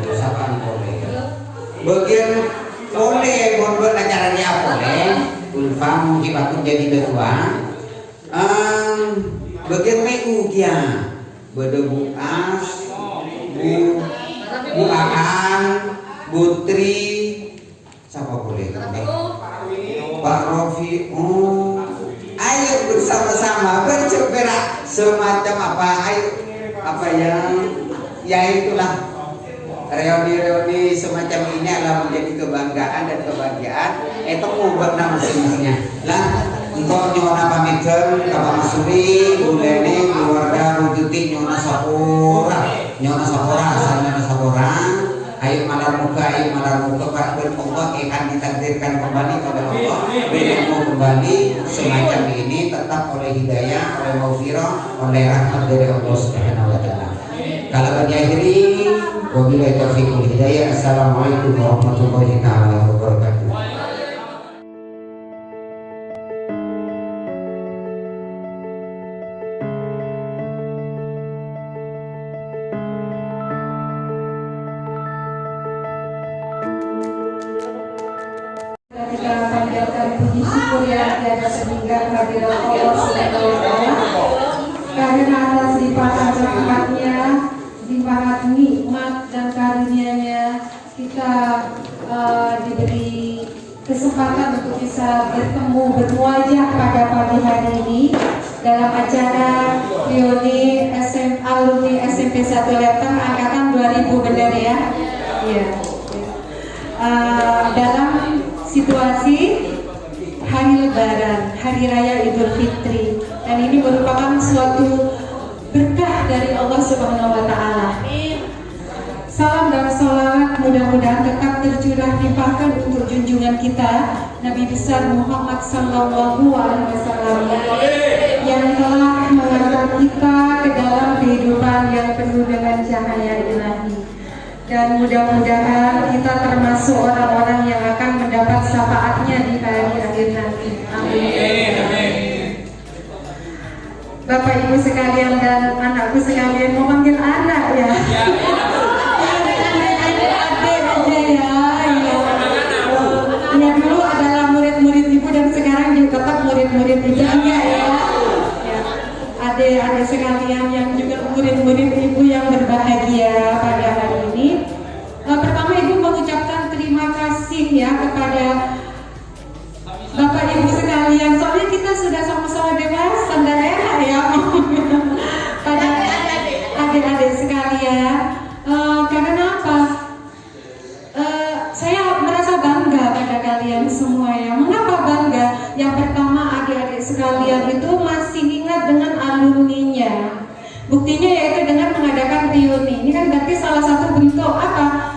siapa boleh? Bagian boleh, buat acaranya boleh. Ulfa mungkin aku jadi ketua. Bagian megu dia. Bede Bu As, Bu Aan, Bu Tri, siapa boleh? Pak Rofi. Oh, ayo bersama-sama berceperak semacam apa? Ayo apa yang ya itulah reuni-reuni semacam ini adalah menjadi kebanggaan dan kebahagiaan. Itu ngubah nama masing-masingnya. Lah, engkau nyona pamikeun ka Pak Masuri, Bu Leni, keluarga Rujuti nyona sapura, asalnya sapura. Ayo malar muka Pak Allah akan ditakdirkan kembali pada Allah. Beliau kembali semacam ini tetap oleh hidayah, oleh maghfirah, oleh rahmat dari Allah Subhanahu wa taala. Kalau berakhiri wabillahi taufiq wal hidayah. Assalamualaikum warahmatullahi taala wabarakatuh. Kita panjatkan puji syukur yang tiada terhingga kehadirat Allah Subhanahu wa taala. Karena atas limpahan rahmatnya, limpahan nikmat dan karunia-Nya, kita diberi kesempatan untuk bisa bermuajah pada pagi hari ini dalam acara reuni alumni SMP 1 Leteng angkatan 2000, benar ya? Iya. Dalam situasi hari Lebaran, Hari Raya Idul Fitri, dan ini merupakan suatu berkah dari Allah Subhanahu wa taala. Salam dan salawat mudah-mudahan tetap tercurah limpahkan untuk junjungan kita Nabi besar Muhammad sallallahu alaihi wasallam yang telah mengantar kita ke dalam kehidupan yang penuh dengan cahaya ilahi. Dan mudah-mudahan kita termasuk orang-orang yang akan mendapat syafaatnya di hari akhir nanti. Amin. Bapak Ibu sekalian dan anakku sekalian, mau panggil anak ya? Adik aja ya. Yang dulu adalah murid-murid ibu dan sekarang juga tetap murid-murid ibu juga ya. Adik-adik sekalian yang juga murid-murid ibu yang berbahagia pada hari ini. Pertama ibu mengucapkan terima kasih ya kepada Bapak Ibu sekalian. Soalnya kita sudah sama-sama dewasa dan enak ya. Pada adik-adik sekalian. Karena apa? Saya merasa bangga pada kalian semua ya. Mengapa bangga? Yang pertama, adik-adik sekalian itu masih ingat dengan alumninya. Buktinya yaitu dengan mengadakan reuni. Ini kan berarti salah satu bentuk apa?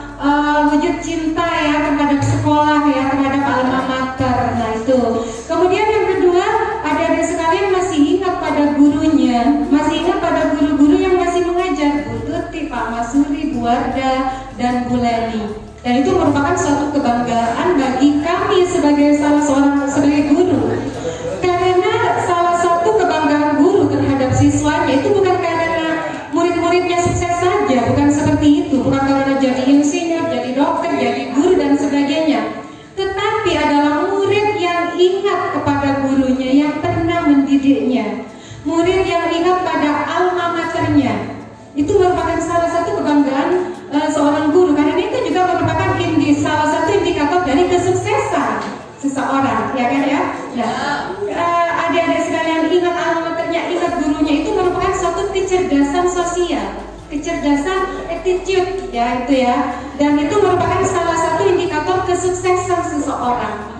Wujud cinta ya terhadap sekolah ya, terhadap alma mater. Nah itu. Kemudian yang kedua, adik-adik sekalian masih ingat pada gurunya, masih ingat pada guru-guru yang masih mengajar, Bu Tuti, Pak Masuri, Bu Warda, dan Bu Leni. Dan itu merupakan suatu kebanggaan bagi kami sebagai sebagai guru. Karena salah satu kebanggaan guru terhadap siswanya itu bukan karena murid-muridnya sukses saja, bukan seperti itu, bukan karena jadi insinyur, jadi dokter, jadi guru dan sebagainya. Tetapi adalah murid yang ingat kepada gurunya yang pernah mendidiknya, murid yang ingat pada alma maternya. Itu merupakan salah satu kebanggaan seorang guru, karena itu juga merupakan salah satu indikator dari kesuksesan seseorang, ya kan ya? Adik-adik sekalian, ingat alma maternya, ingat gurunya, itu merupakan suatu kecerdasan sosial, kecerdasan attitude ya itu ya. Dan itu merupakan salah satu indikator kesuksesan seseorang.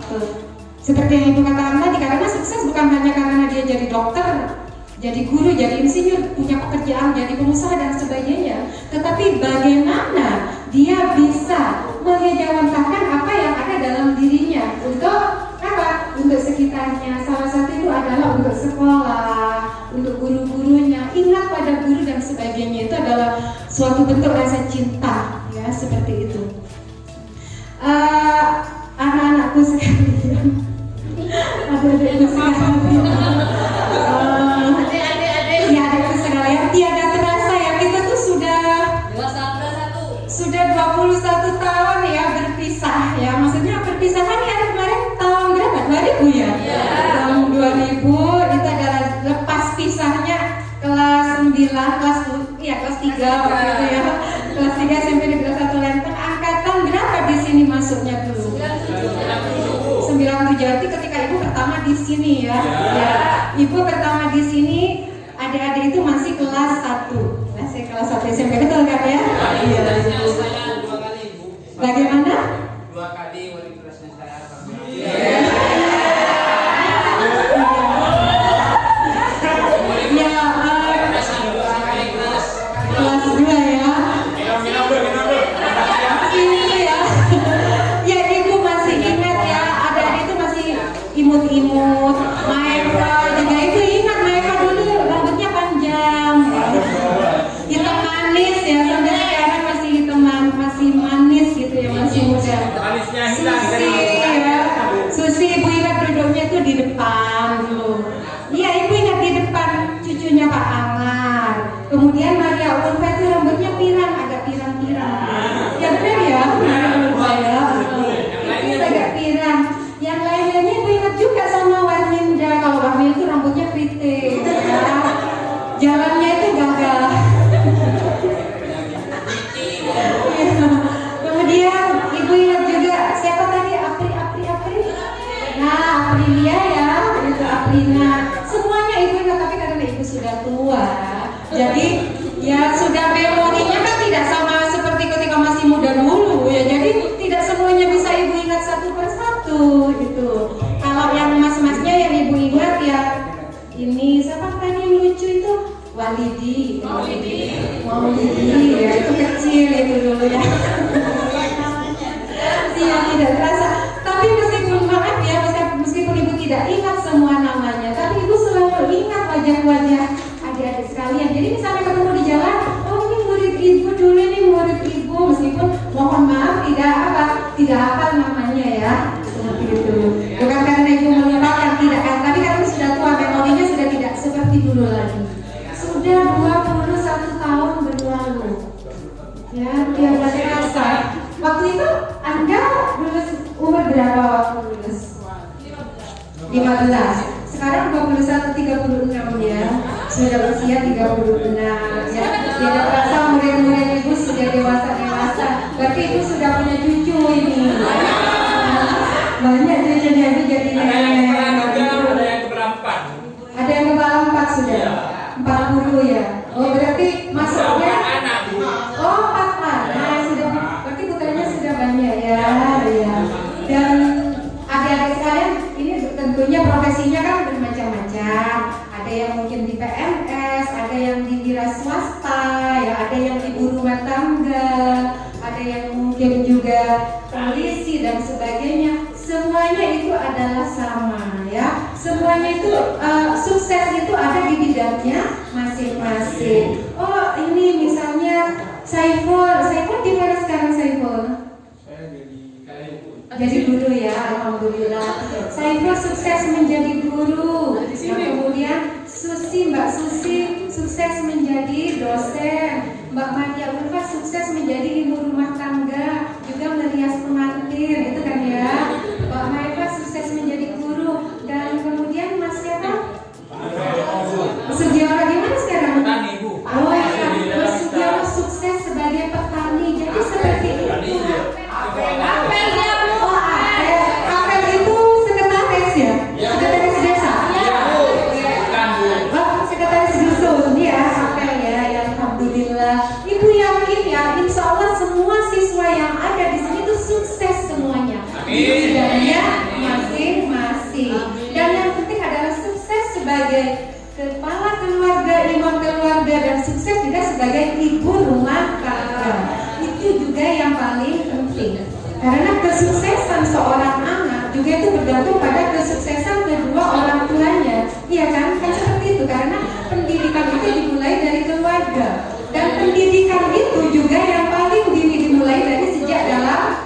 Seperti yang Ibu katakan tadi, karena sukses bukan hanya karena dia jadi dokter, jadi guru, jadi insinyur, punya pekerjaan, jadi pengusaha dan sebagainya, tetapi bagaimana dia bisa mengejawantahkan apa yang ada dalam dirinya untuk apa? Untuk sekitarnya. Salah satu itu adalah untuk sekolah, untuk guru-gurunya, ingat pada guru dan sebagainya. Itu adalah suatu bentuk rasa cinta ya, seperti itu. Anak-anakku sekalian, adik-adikku sekalian, adik-adikku sekalian, tiada terasa ya, kita tuh sudah 21 tahun ya berpisah ya. Maksudnya perpisahan ya kemarin tahun berapa? 2000 ya? Tahun 2000 itu adalah lepas pisahnya kelas 9, kelas ya kelas 3 waktu itu ya. Kelas 3 SMP Negeri 1 Lenteng. Angkatan berapa di sini masuknya dulu? 97. Berarti ketika ibu pertama di sini ya. Ya. Ibu pertama di sini, adik-adik itu masih kelas 1. Masih kelas 1 SMP, betul kan ya? Iya. Bagaimana? 2 kali wali kelasnya saya. Kelas 2 ya. Ini ya. Ya ibu masih ingat ya, adik-adik itu masih imut-imut. Maeva juga itu ingat, Maeva dulu rambutnya panjang. Hitam manis ya, sampai sekarang masih hitam masih manis gitu ya, masih muda. Susi ya. Susi ibu ingat duduknya itu di depan dulu. Iya, ibu ingat di depan cucunya Pak Amar. Kemudian Maria Ulfa itu rambutnya pirang, agak pirang-pirang. Ya benar ya, Maria Ulfa ya. Ini agak pirang. Yang lain-lainnya ibu ingat juga sama Warminda. Kalau Warminda itu rambutnya keriting. Ya. Jalannya itu gagal. Kemudian ibu ingat juga siapa tadi? Apri. Nah, Aprilia ya, itu Aprina. Semuanya ibu ingat, tapi karena ibu sudah tua, jadi ya sudah memorinya kan tidak sama seperti ketika masih muda dulu ya. Jadi tidak semuanya bisa ibu ingat satu persatu gitu. Kalau yang mas-masnya yang ibu ingat ya ini siapa tadi yang lucu itu? Walidi ya, itu kecil itu dulu ya. Iya, tidak terasa. Tapi meskipun maaf ya, meskipun ibu tidak ingat semua namanya, tapi ibu selalu ingat wajah-wajah adik-adik sekalian. Jadi misalnya ketemu di jalan, oh ini murid ibu dulu, ini murid ibu, meskipun mohon maaf tidak hafal namanya ya, seperti itu. Bukan karena ibu melupakan, tidak kan, tapi karena sudah tua, memorinya sudah tidak seperti dulu lagi. Sudah 21 tahun berlalu. Ya, biar masih terasa. Waktu itu Anda lulus umur berapa waktu lulus? 15. Sekarang 21, 36 ya. Sudah usia 36 ya. Tidak terasa murid-murid ibu sudah dewasa. Berarti ibu sudah punya cucu ini. Banyak cucunya ibu jadi nenek. Ada yang kepala 4 sudah. 40 ya. Oh berarti masuknya. Oh 4 anak sudah. Berarti putranya sudah banyak ya. Dan adik-adik sekalian, ini tentunya profesinya kan bermacam-macam. Ada yang mungkin di PNS, ada yang di wira swasta, ya, ada yang ibu rumah tangga, ada yang mungkin juga polisi dan sebagainya. Semuanya itu adalah sama, ya. Semuanya itu sukses itu ada di bidangnya masing-masing. Oh ini misalnya Saiful di mana sekarang Saiful? Jadi guru ya, alhamdulillah. Saiful sukses menjadi guru. Nah, kemudian Mbak Susi sukses menjadi dosen. Mbak Maria Ulfa sukses menjadi ibu rumah tangga, juga merias pengantin, itu kan ya. Mbak Maeva sukses menjadi guru. Dan kemudian Mas siapa? Sugiono gimana sekarang? Petani, Bu. Oh iya, Mas Sugiono sukses sebagai petani. Jadi seperti itu. Apel ya Bu. Apel itu sekretaris ya? Sekretaris desa? Oh, sekretaris dusun ya, apel ya, alhamdulillah. Ibu yakin ya, insya Allah semua siswa yang ada di sini itu sukses semuanya. Di bidangnya masing-masing. Dan yang penting adalah sukses sebagai kepala keluarga, imam keluarga, dan sukses juga sebagai ibu rumah tangga. Itu juga yang paling penting. Karena kesuksesan seorang anak juga itu bergantung pada kesuksesan kedua orang tuanya. Iya kan? Kan seperti itu. Karena pendidikan itu dimulai dari keluarga. Dan pendidikan itu juga yang paling dimulai dari sejak dalam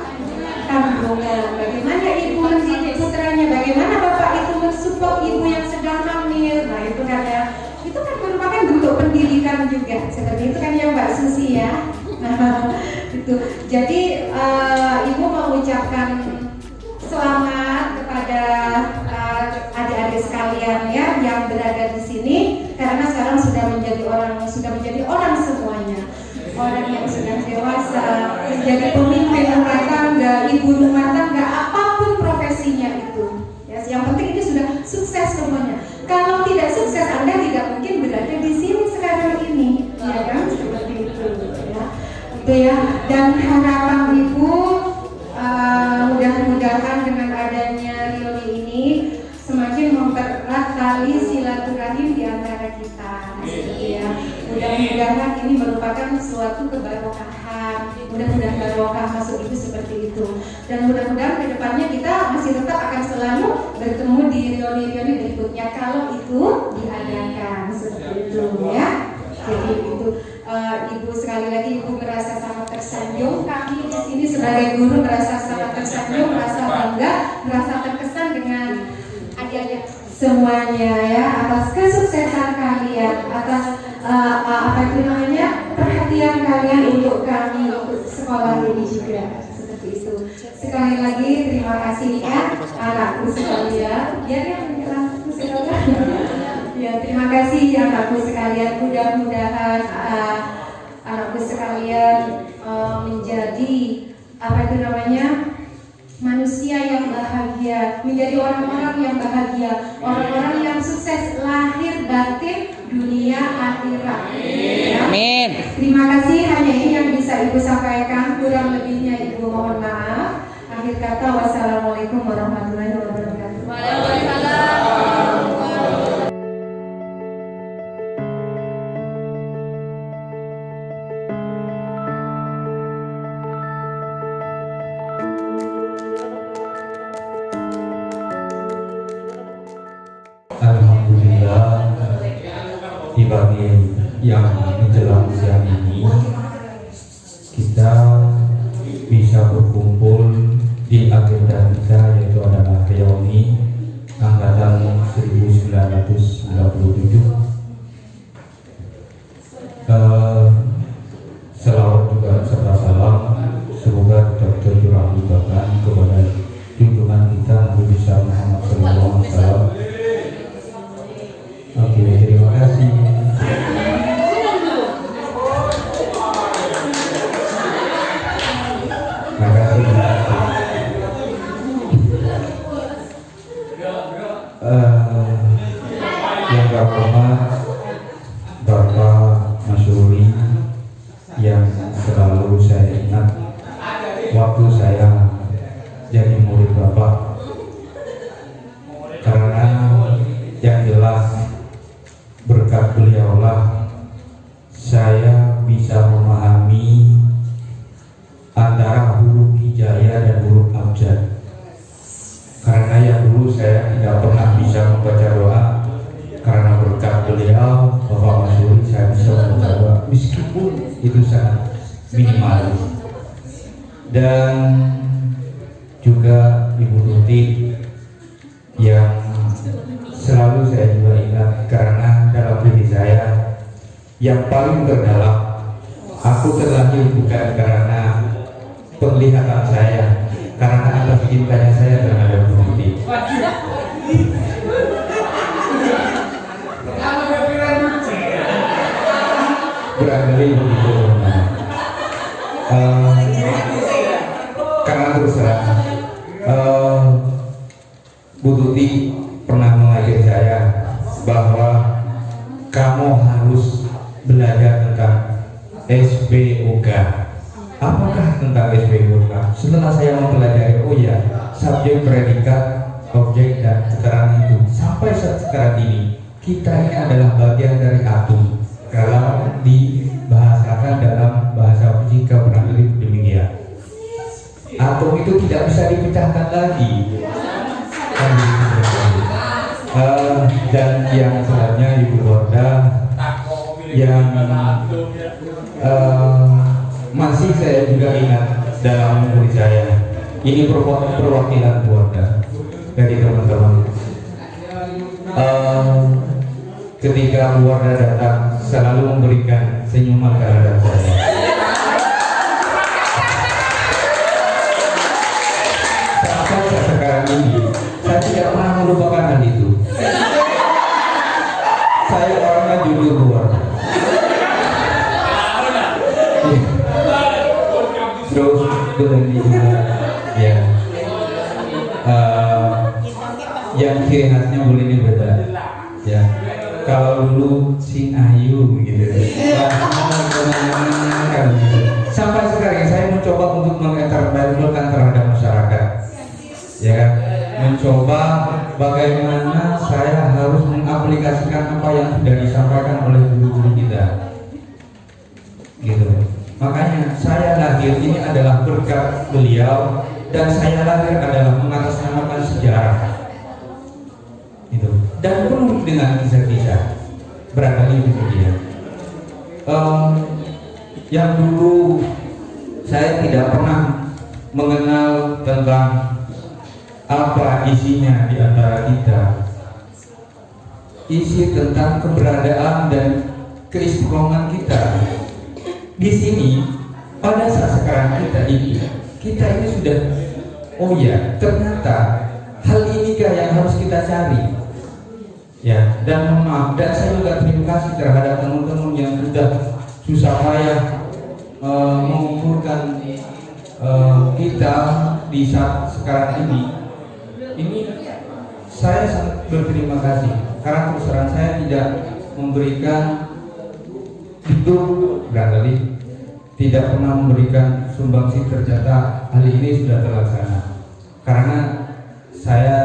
kandungan. Bagaimana ibu mendidik putranya, bagaimana bapak itu mensupport ibu yang sedang hamil. Nah itu kan ya, itu kan merupakan bentuk pendidikan juga. Seperti itu kan ya Mbak Susi ya. Nah itu. Jadi ibu mengucapkan selamat kepada adik-adik sekalian ya yang berada di sini, karena sekarang sudah menjadi orang semuanya. jadi pemimpin rumah tangga, ibu rumah tangga, apapun profesinya itu. Ya, yang penting itu sudah sukses semuanya. Kalau tidak sukses, Anda tidak mungkin berada di sini sekarang ini, ya kan? Seperti itu, ya. Itu ya. Dan harapan ibu, mudah-mudahan dengan adanya reuni ini semakin mempererat tali silaturahim di antara kita, gitu ya. Mudah-mudahan ini merupakan suatu keberkahan. Mudah-mudahan barokah masuk itu seperti itu. Dan mudah-mudahan kedepannya kita masih tetap akan selalu bertemu di reuni-reuni berikutnya kalau itu diadakan seperti itu, ya. Jadi itu ibu, sekali lagi ibu merasa sangat tersanjung. Kami di sini sebagai guru merasa sangat tersanjung, merasa bangga, merasa terkesan dengan adik-adik semuanya, ya, atas kesuksesan kalian, atas perhatian kalian untuk kami, untuk sekolah ini juga, seperti itu. Sekali lagi terima kasih ya anakku sekalian. Biar yang anakku sekalian. Ya, terima kasih anakku sekalian. Mudah-mudahan anakku sekalian menjadi manusia yang bahagia, menjadi orang-orang yang bahagia, orang-orang yang sukses lahir batin dunia akhirat. Amin. Terima kasih, hanya ini yang bisa ibu sampaikan, kurang lebihnya ibu mohon maaf. Akhir kata, wassalamualaikum warahmatullahi wabarakatuh. Waalaikumsalam. Alhamdulillah, di pagi yang menjelang siang ini kita bisa berkumpul di agenda kita, yaitu adalah reuni angkatan 1997. Selawat juga serta salam semoga tetap tercurah limpahkan kepada junjungan kita Nabi besar Muhammad SAW. Oke, terima kasih. Terima kasih. Yang terhormat Bapak Masyuri, yang selalu saya ingat waktu saya jadi murid Bapak, karena yang jelas berkat beliaulah saya bisa memahami antara huruf hijaiyah dan huruf abjad. Karena yang dulu saya tidak pernah bisa membaca doa, karena berkat beliau Bapak Masyuri saya bisa membaca doa meskipun itu sangat minimalis. Dan juga Ibu Tuti yang selalu saya juga ingat, karena dalam diri saya yang paling terdalam, aku terlahir bukan karena penglihatan saya, karena atas cintanya saya terhadap Tuti. Barangkali begitu. Karena terus terang, Bu Tuti pernah mengajar saya bahwa kamu harus belajar tentang SPOK. Apakah tentang SPOK? Setelah saya mempelajari, oh ya, subjek, predikat, objek, dan keterangan itu. Sampai sekarang ini, kita ini adalah bagian dari atom. Kalau dibahasakan dalam bahasa fisika barangkali demikian. Atom itu tidak bisa dipecahkan lagi. Dan yang selanjutnya Ibu Borda yang masih saya juga ingat dalam memori saya. Ini perwakilan Borda dari teman-teman. Ketika Borda datang selalu memberikan senyuman terhadap saya. Sampai sekarang ini saya tidak pernah melupakan hal itu. Saya orangnya jujur luar. Terus mengaplikasikan apa yang sudah disampaikan oleh guru-guru kita. Gitu. Makanya saya lahir ini adalah berkat beliau, dan saya lahir adalah mengatasnamakan sejarah. Gitu. Dan penuh dengan kisah-kisah. Barangkali itu dia. Yang dulu saya tidak pernah mengenal tentang apa isinya di antara kita. Isi tentang keberadaan dan keistiqomahan kita. Di sini pada saat sekarang kita ini sudah, oh ya, ternyata hal inikah yang harus kita cari. Ya, dan mohon maaf, dan saya juga terima kasih terhadap teman-teman yang sudah susah payah mengumpulkan kita di saat sekarang ini. Ini saya sangat berterima kasih karena terus terang saya tidak memberikan itu, barangkali tidak pernah memberikan sumbangsi ternyata hal ini sudah terlaksana karena saya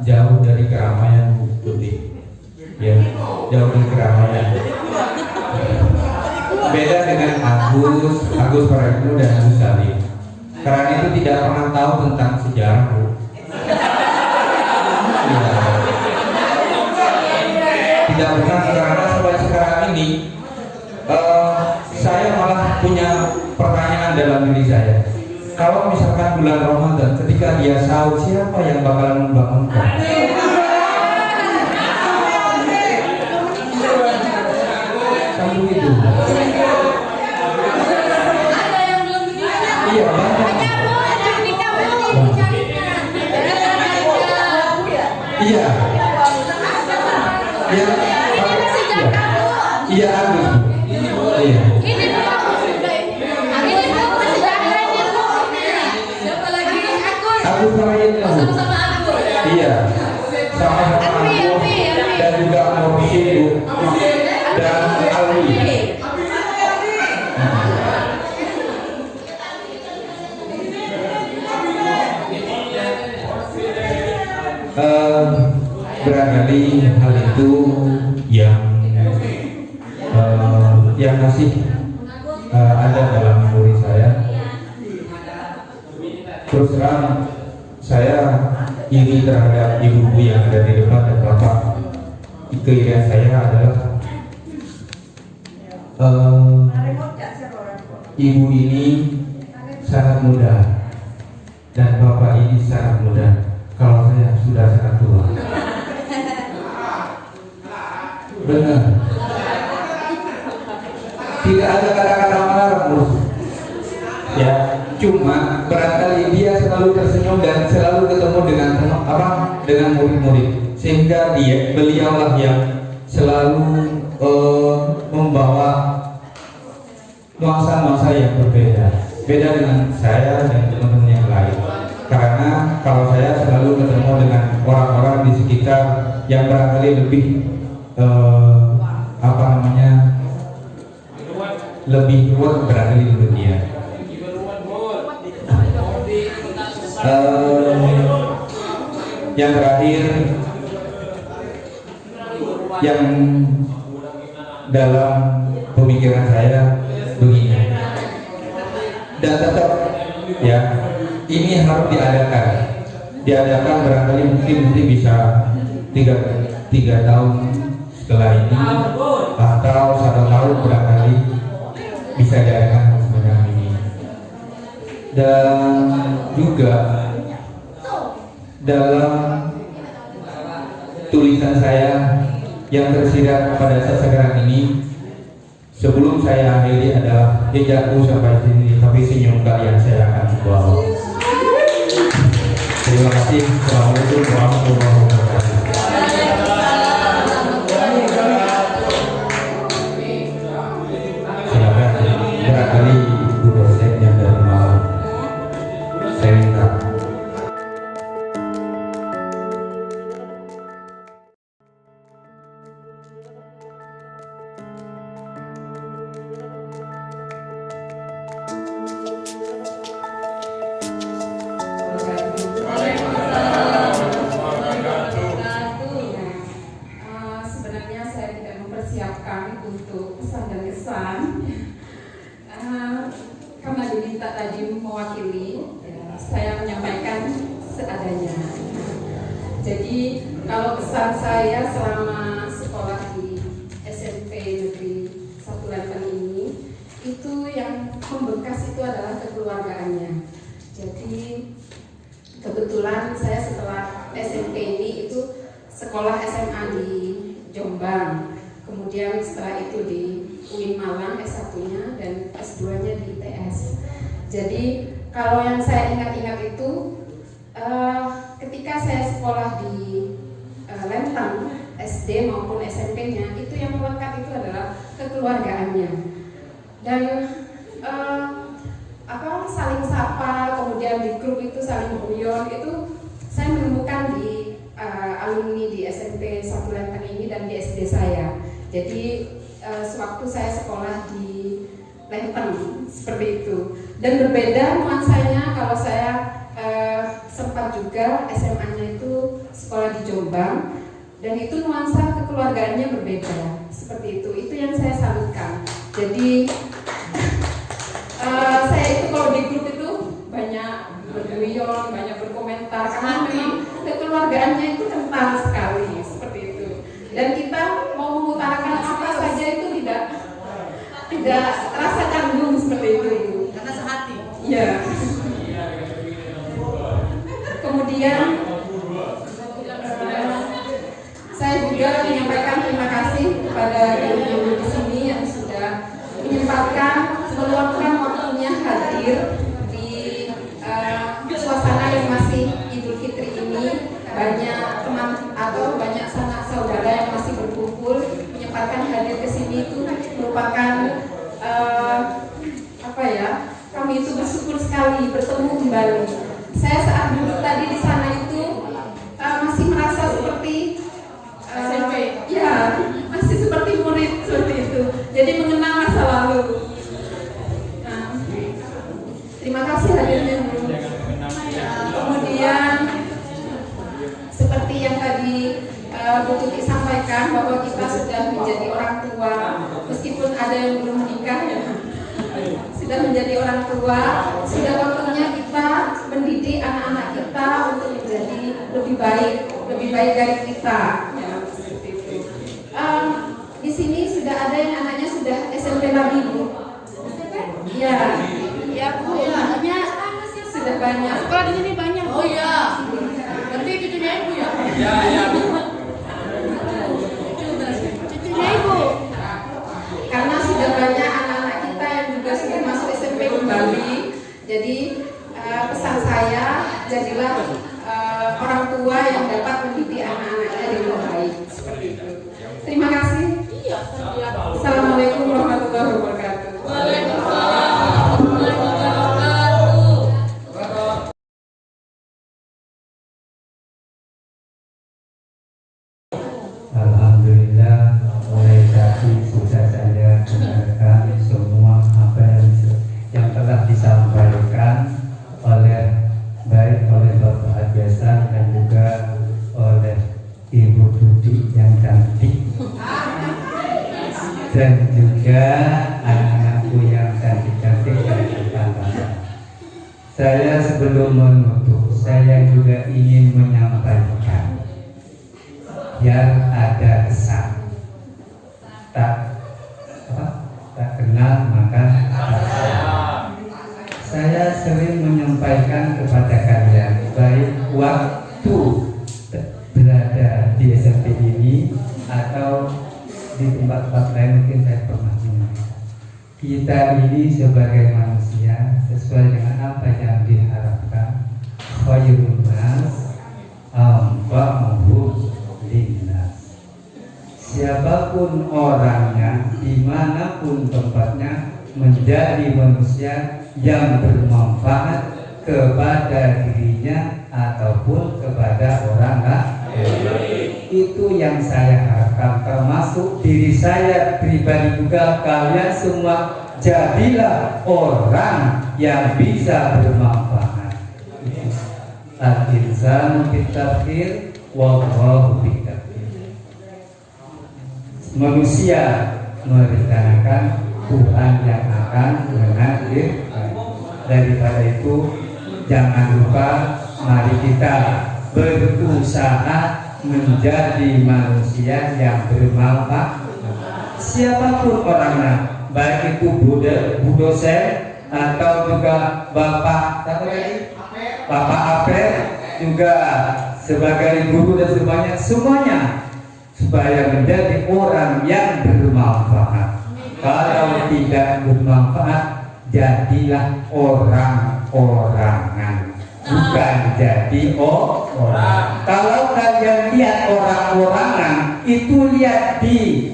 jauh dari keramaian Bu Tuti, ya, jauh dari keramaian. Beda dengan Agus Prayogo dan Agus Salim, karena itu tidak pernah tahu tentang sejarah Bu. Ya. Tidak pernah, karena sampai sekarang ini saya malah punya pertanyaan dalam diri saya. Kalau misalkan bulan Ramadan ketika dia sahur, siapa yang bakalan membangunkan? Kamu itu. Ada yang belum menikah. Iya, banyak. Iya. Iya. Iya, Agus. Iya. Ini tuh aku sudah ini. Ini tuh sejarah ini tuh. Siapa lagi? Agus Prayogo. Sama Agus. Iya. Sama Agus dan juga Morsi dan Alwi. Barangkali hal itu yang masih ada dalam memori saya. Terus terang saya iri terhadap ibu-ibu yang ada di depan dan bapak. Keirian saya adalah ibu ini sangat muda dan bapak ini sangat muda. Kalau saya sudah sangat tua. Benar. Tidak ada kata-kata marah, ya. Cuma barangkali dia selalu tersenyum dan selalu ketemu dengan murid-murid, sehingga beliaulah yang selalu membawa nuansa-nuansa yang berbeda dengan saya dan teman-teman yang lain. Karena kalau saya selalu ketemu dengan orang-orang di sekitar yang barangkali lebih lebih kuat barangkali dari dia. Yang terakhir, yang dalam pemikiran saya begini, dan tetap ya, ini harus diadakan barangkali mungkin nanti bisa 3 tahun setelah ini atau 1 tahun barangkali bisa diadakan semacam ini. Dan juga dalam tulisan saya yang tersirat pada saat sekarang ini, sebelum saya akhiri adalah jejakku sampai sini, tapi senyum kalian saya akan bawa. Terima kasih. Assalamualaikum warahmatullahi wabarakatuh. Silakan, barangkali Bu dosen yang dari malam saya minta. mempersiapkan untuk pesan dan kesan. Karena diminta tadi mewakili, ya, saya menyampaikan seadanya. Jadi kalau pesan saya selama sekolah di SMP Negeri 1 Lempeng ini, itu yang membekas itu adalah kekeluargaannya. Jadi kebetulan saya setelah SMP ini itu sekolah SMA di Jombang, kemudian setelah itu di UIN Malang S1-nya dan S2-nya di ITS. Jadi kalau yang saya ingat-ingat itu ketika saya sekolah di Lenteng SD maupun SMP-nya, itu yang melekat itu adalah kekeluargaannya dan saling sapa, kemudian di grup itu saling guyon. Itu saya menemukan di alumni di SMP 1 Lenteng ini dan di SD saya. Jadi sewaktu saya sekolah di Lenteng seperti itu, dan berbeda nuansanya kalau saya sempat juga SMA-nya itu sekolah di Jombang, dan itu nuansa kekeluargaannya berbeda seperti itu. Itu yang saya salutkan. Jadi saya itu kalau di grup itu banyak berguyon, banyak berkomentar karena memang kekeluargaannya itu kental sekali seperti itu. Dan kita mau mengutarakan apa saja itu tidak terasa canggung seperti itu. Karena sehati. Iya. Kemudian saya juga menyampaikan terima kasih kepada guru-guru di sini yang sudah menyempatkan meluangkan waktunya hadir di suasana yang masih Idul Fitri ini. Banyak teman atau banyak sanak saudara yang masih berkumpul, menyempatkan hadir ke sini itu merupakan kami itu bersyukur sekali bertemu kembali. Saya saat duduk tadi di sana itu masih merasa seperti ya masih seperti murid seperti itu. Jadi mengenang masa lalu. Terima kasih hadirnya guru. Kemudian seperti yang tadi Bu Tuti sampaikan bahwa kita sudah menjadi orang tua, meskipun ada yang belum menikah ya, sudah menjadi orang tua, sudah waktunya kita mendidik anak-anak kita untuk menjadi lebih baik dari kita. Ya, seperti itu. Di sini sudah ada yang anaknya sudah SMP lagi, Bu. Ya, Ya Bu, anaknya sudah banyak. sekolah di sini banyak. Oh iya. Berarti cucunya Ibu ya? Ya Bu. Cucunya Ibu. Karena sudah banyak anak-anak kita yang juga sudah masuk SMP kembali. Jadi pesan saya, jadilah orang tua yang dapat mendidik anak-anaknya dengan baik. Seperti itu. Terima kasih. Iya. Assalamualaikum warahmatullahi wabarakatuh. Waalaikumsalam. Alhamdulillah, mulai tadi sudah saya dengarkan semua apa yang telah disampaikan baik oleh Bapak Adyasan dan juga oleh Ibu Tuti yang cantik dan juga anak-anakku yang cantik-cantik dan tetangga. Saya sebelum menutup, saya juga ingin menyampaikan yang ada kesan tak kenal maka tak sayang. Saya sering menyampaikan kepada kalian, baik waktu berada di SMP ini atau di tempat-tempat lain, mungkin saya pernah menyampaikan, kita ini sebagai manusia sesuai dengan apa yang diharapkan, khairun nas anfa'uhum linnas. Siapapun orangnya, dimanapun tempatnya, menjadi manusia yang bermanfaat kepada dirinya ataupun kepada orang lain. Itu yang saya harapkan, termasuk diri saya pribadi juga. Kalian semua jadilah orang yang bisa bermanfaat. Al-insanu bittaqir wallahu bittaqir. manusia merencanakan Tuhan yang akan menghadirkan. Daripada itu jangan lupa mari kita berusaha menjadi manusia yang bermanfaat. Siapapun orangnya, baik itu bu dosen atau juga bapak Apep juga sebagai guru dan semuanya supaya menjadi orang yang bermanfaat. Kalau tidak bermanfaat, jadilah orang-orangan, bukan jadi orang. Kalau kalian lihat orang-orangan, itu lihat di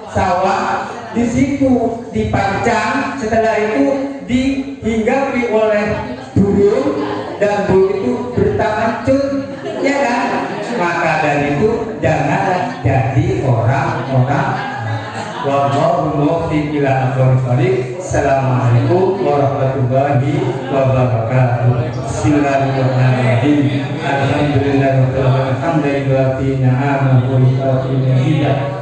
sawah, di situ dipancang, setelah itu dihinggapi oleh burung dan burung itu bertamancur, ya kan? Maka dari itu janganlah jadi orang-orang. Wallahu muwaffiq ila aqwamit thoriq. Assalamualaikum warahmatullahi wabarakatuh. Bismillahirrahmanirrahim. Alhamdulillahirabbil alamin.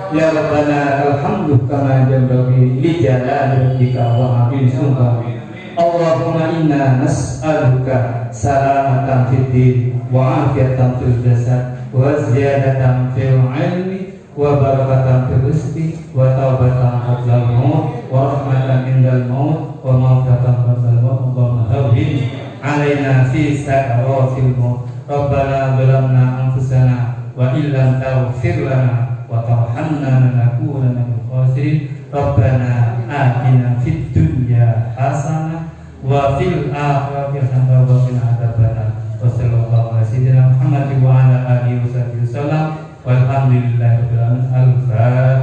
Ya Rabbana alhamdu kama yanbaghi li jalali wajhika wa 'azimi sultanik. Allahumma inna nas'aluka salamatan fid din wa 'afiyatan fil jasad wa ziyadatan fil 'ilmi wa barakatan fil rizqi wa taubatan qabla al-maut wa rahmatan indal maut wa maghfiratan ba'da al-maut. Allahumma hawwin 'alaina fi sakaratil maut. Rabbana zalamna anfusana wa illam taghfir lana wa tarhamna lanakunanna minal khasirin. Rabbana atina fid dunya hasanah wa fil akhirati hasanah wa qina adzabannar. Wa sallallahu ala sayyidina Muhammad wa ala alihi wasallam. Walhamdulillahirabbil alamin. Al-Fatihah.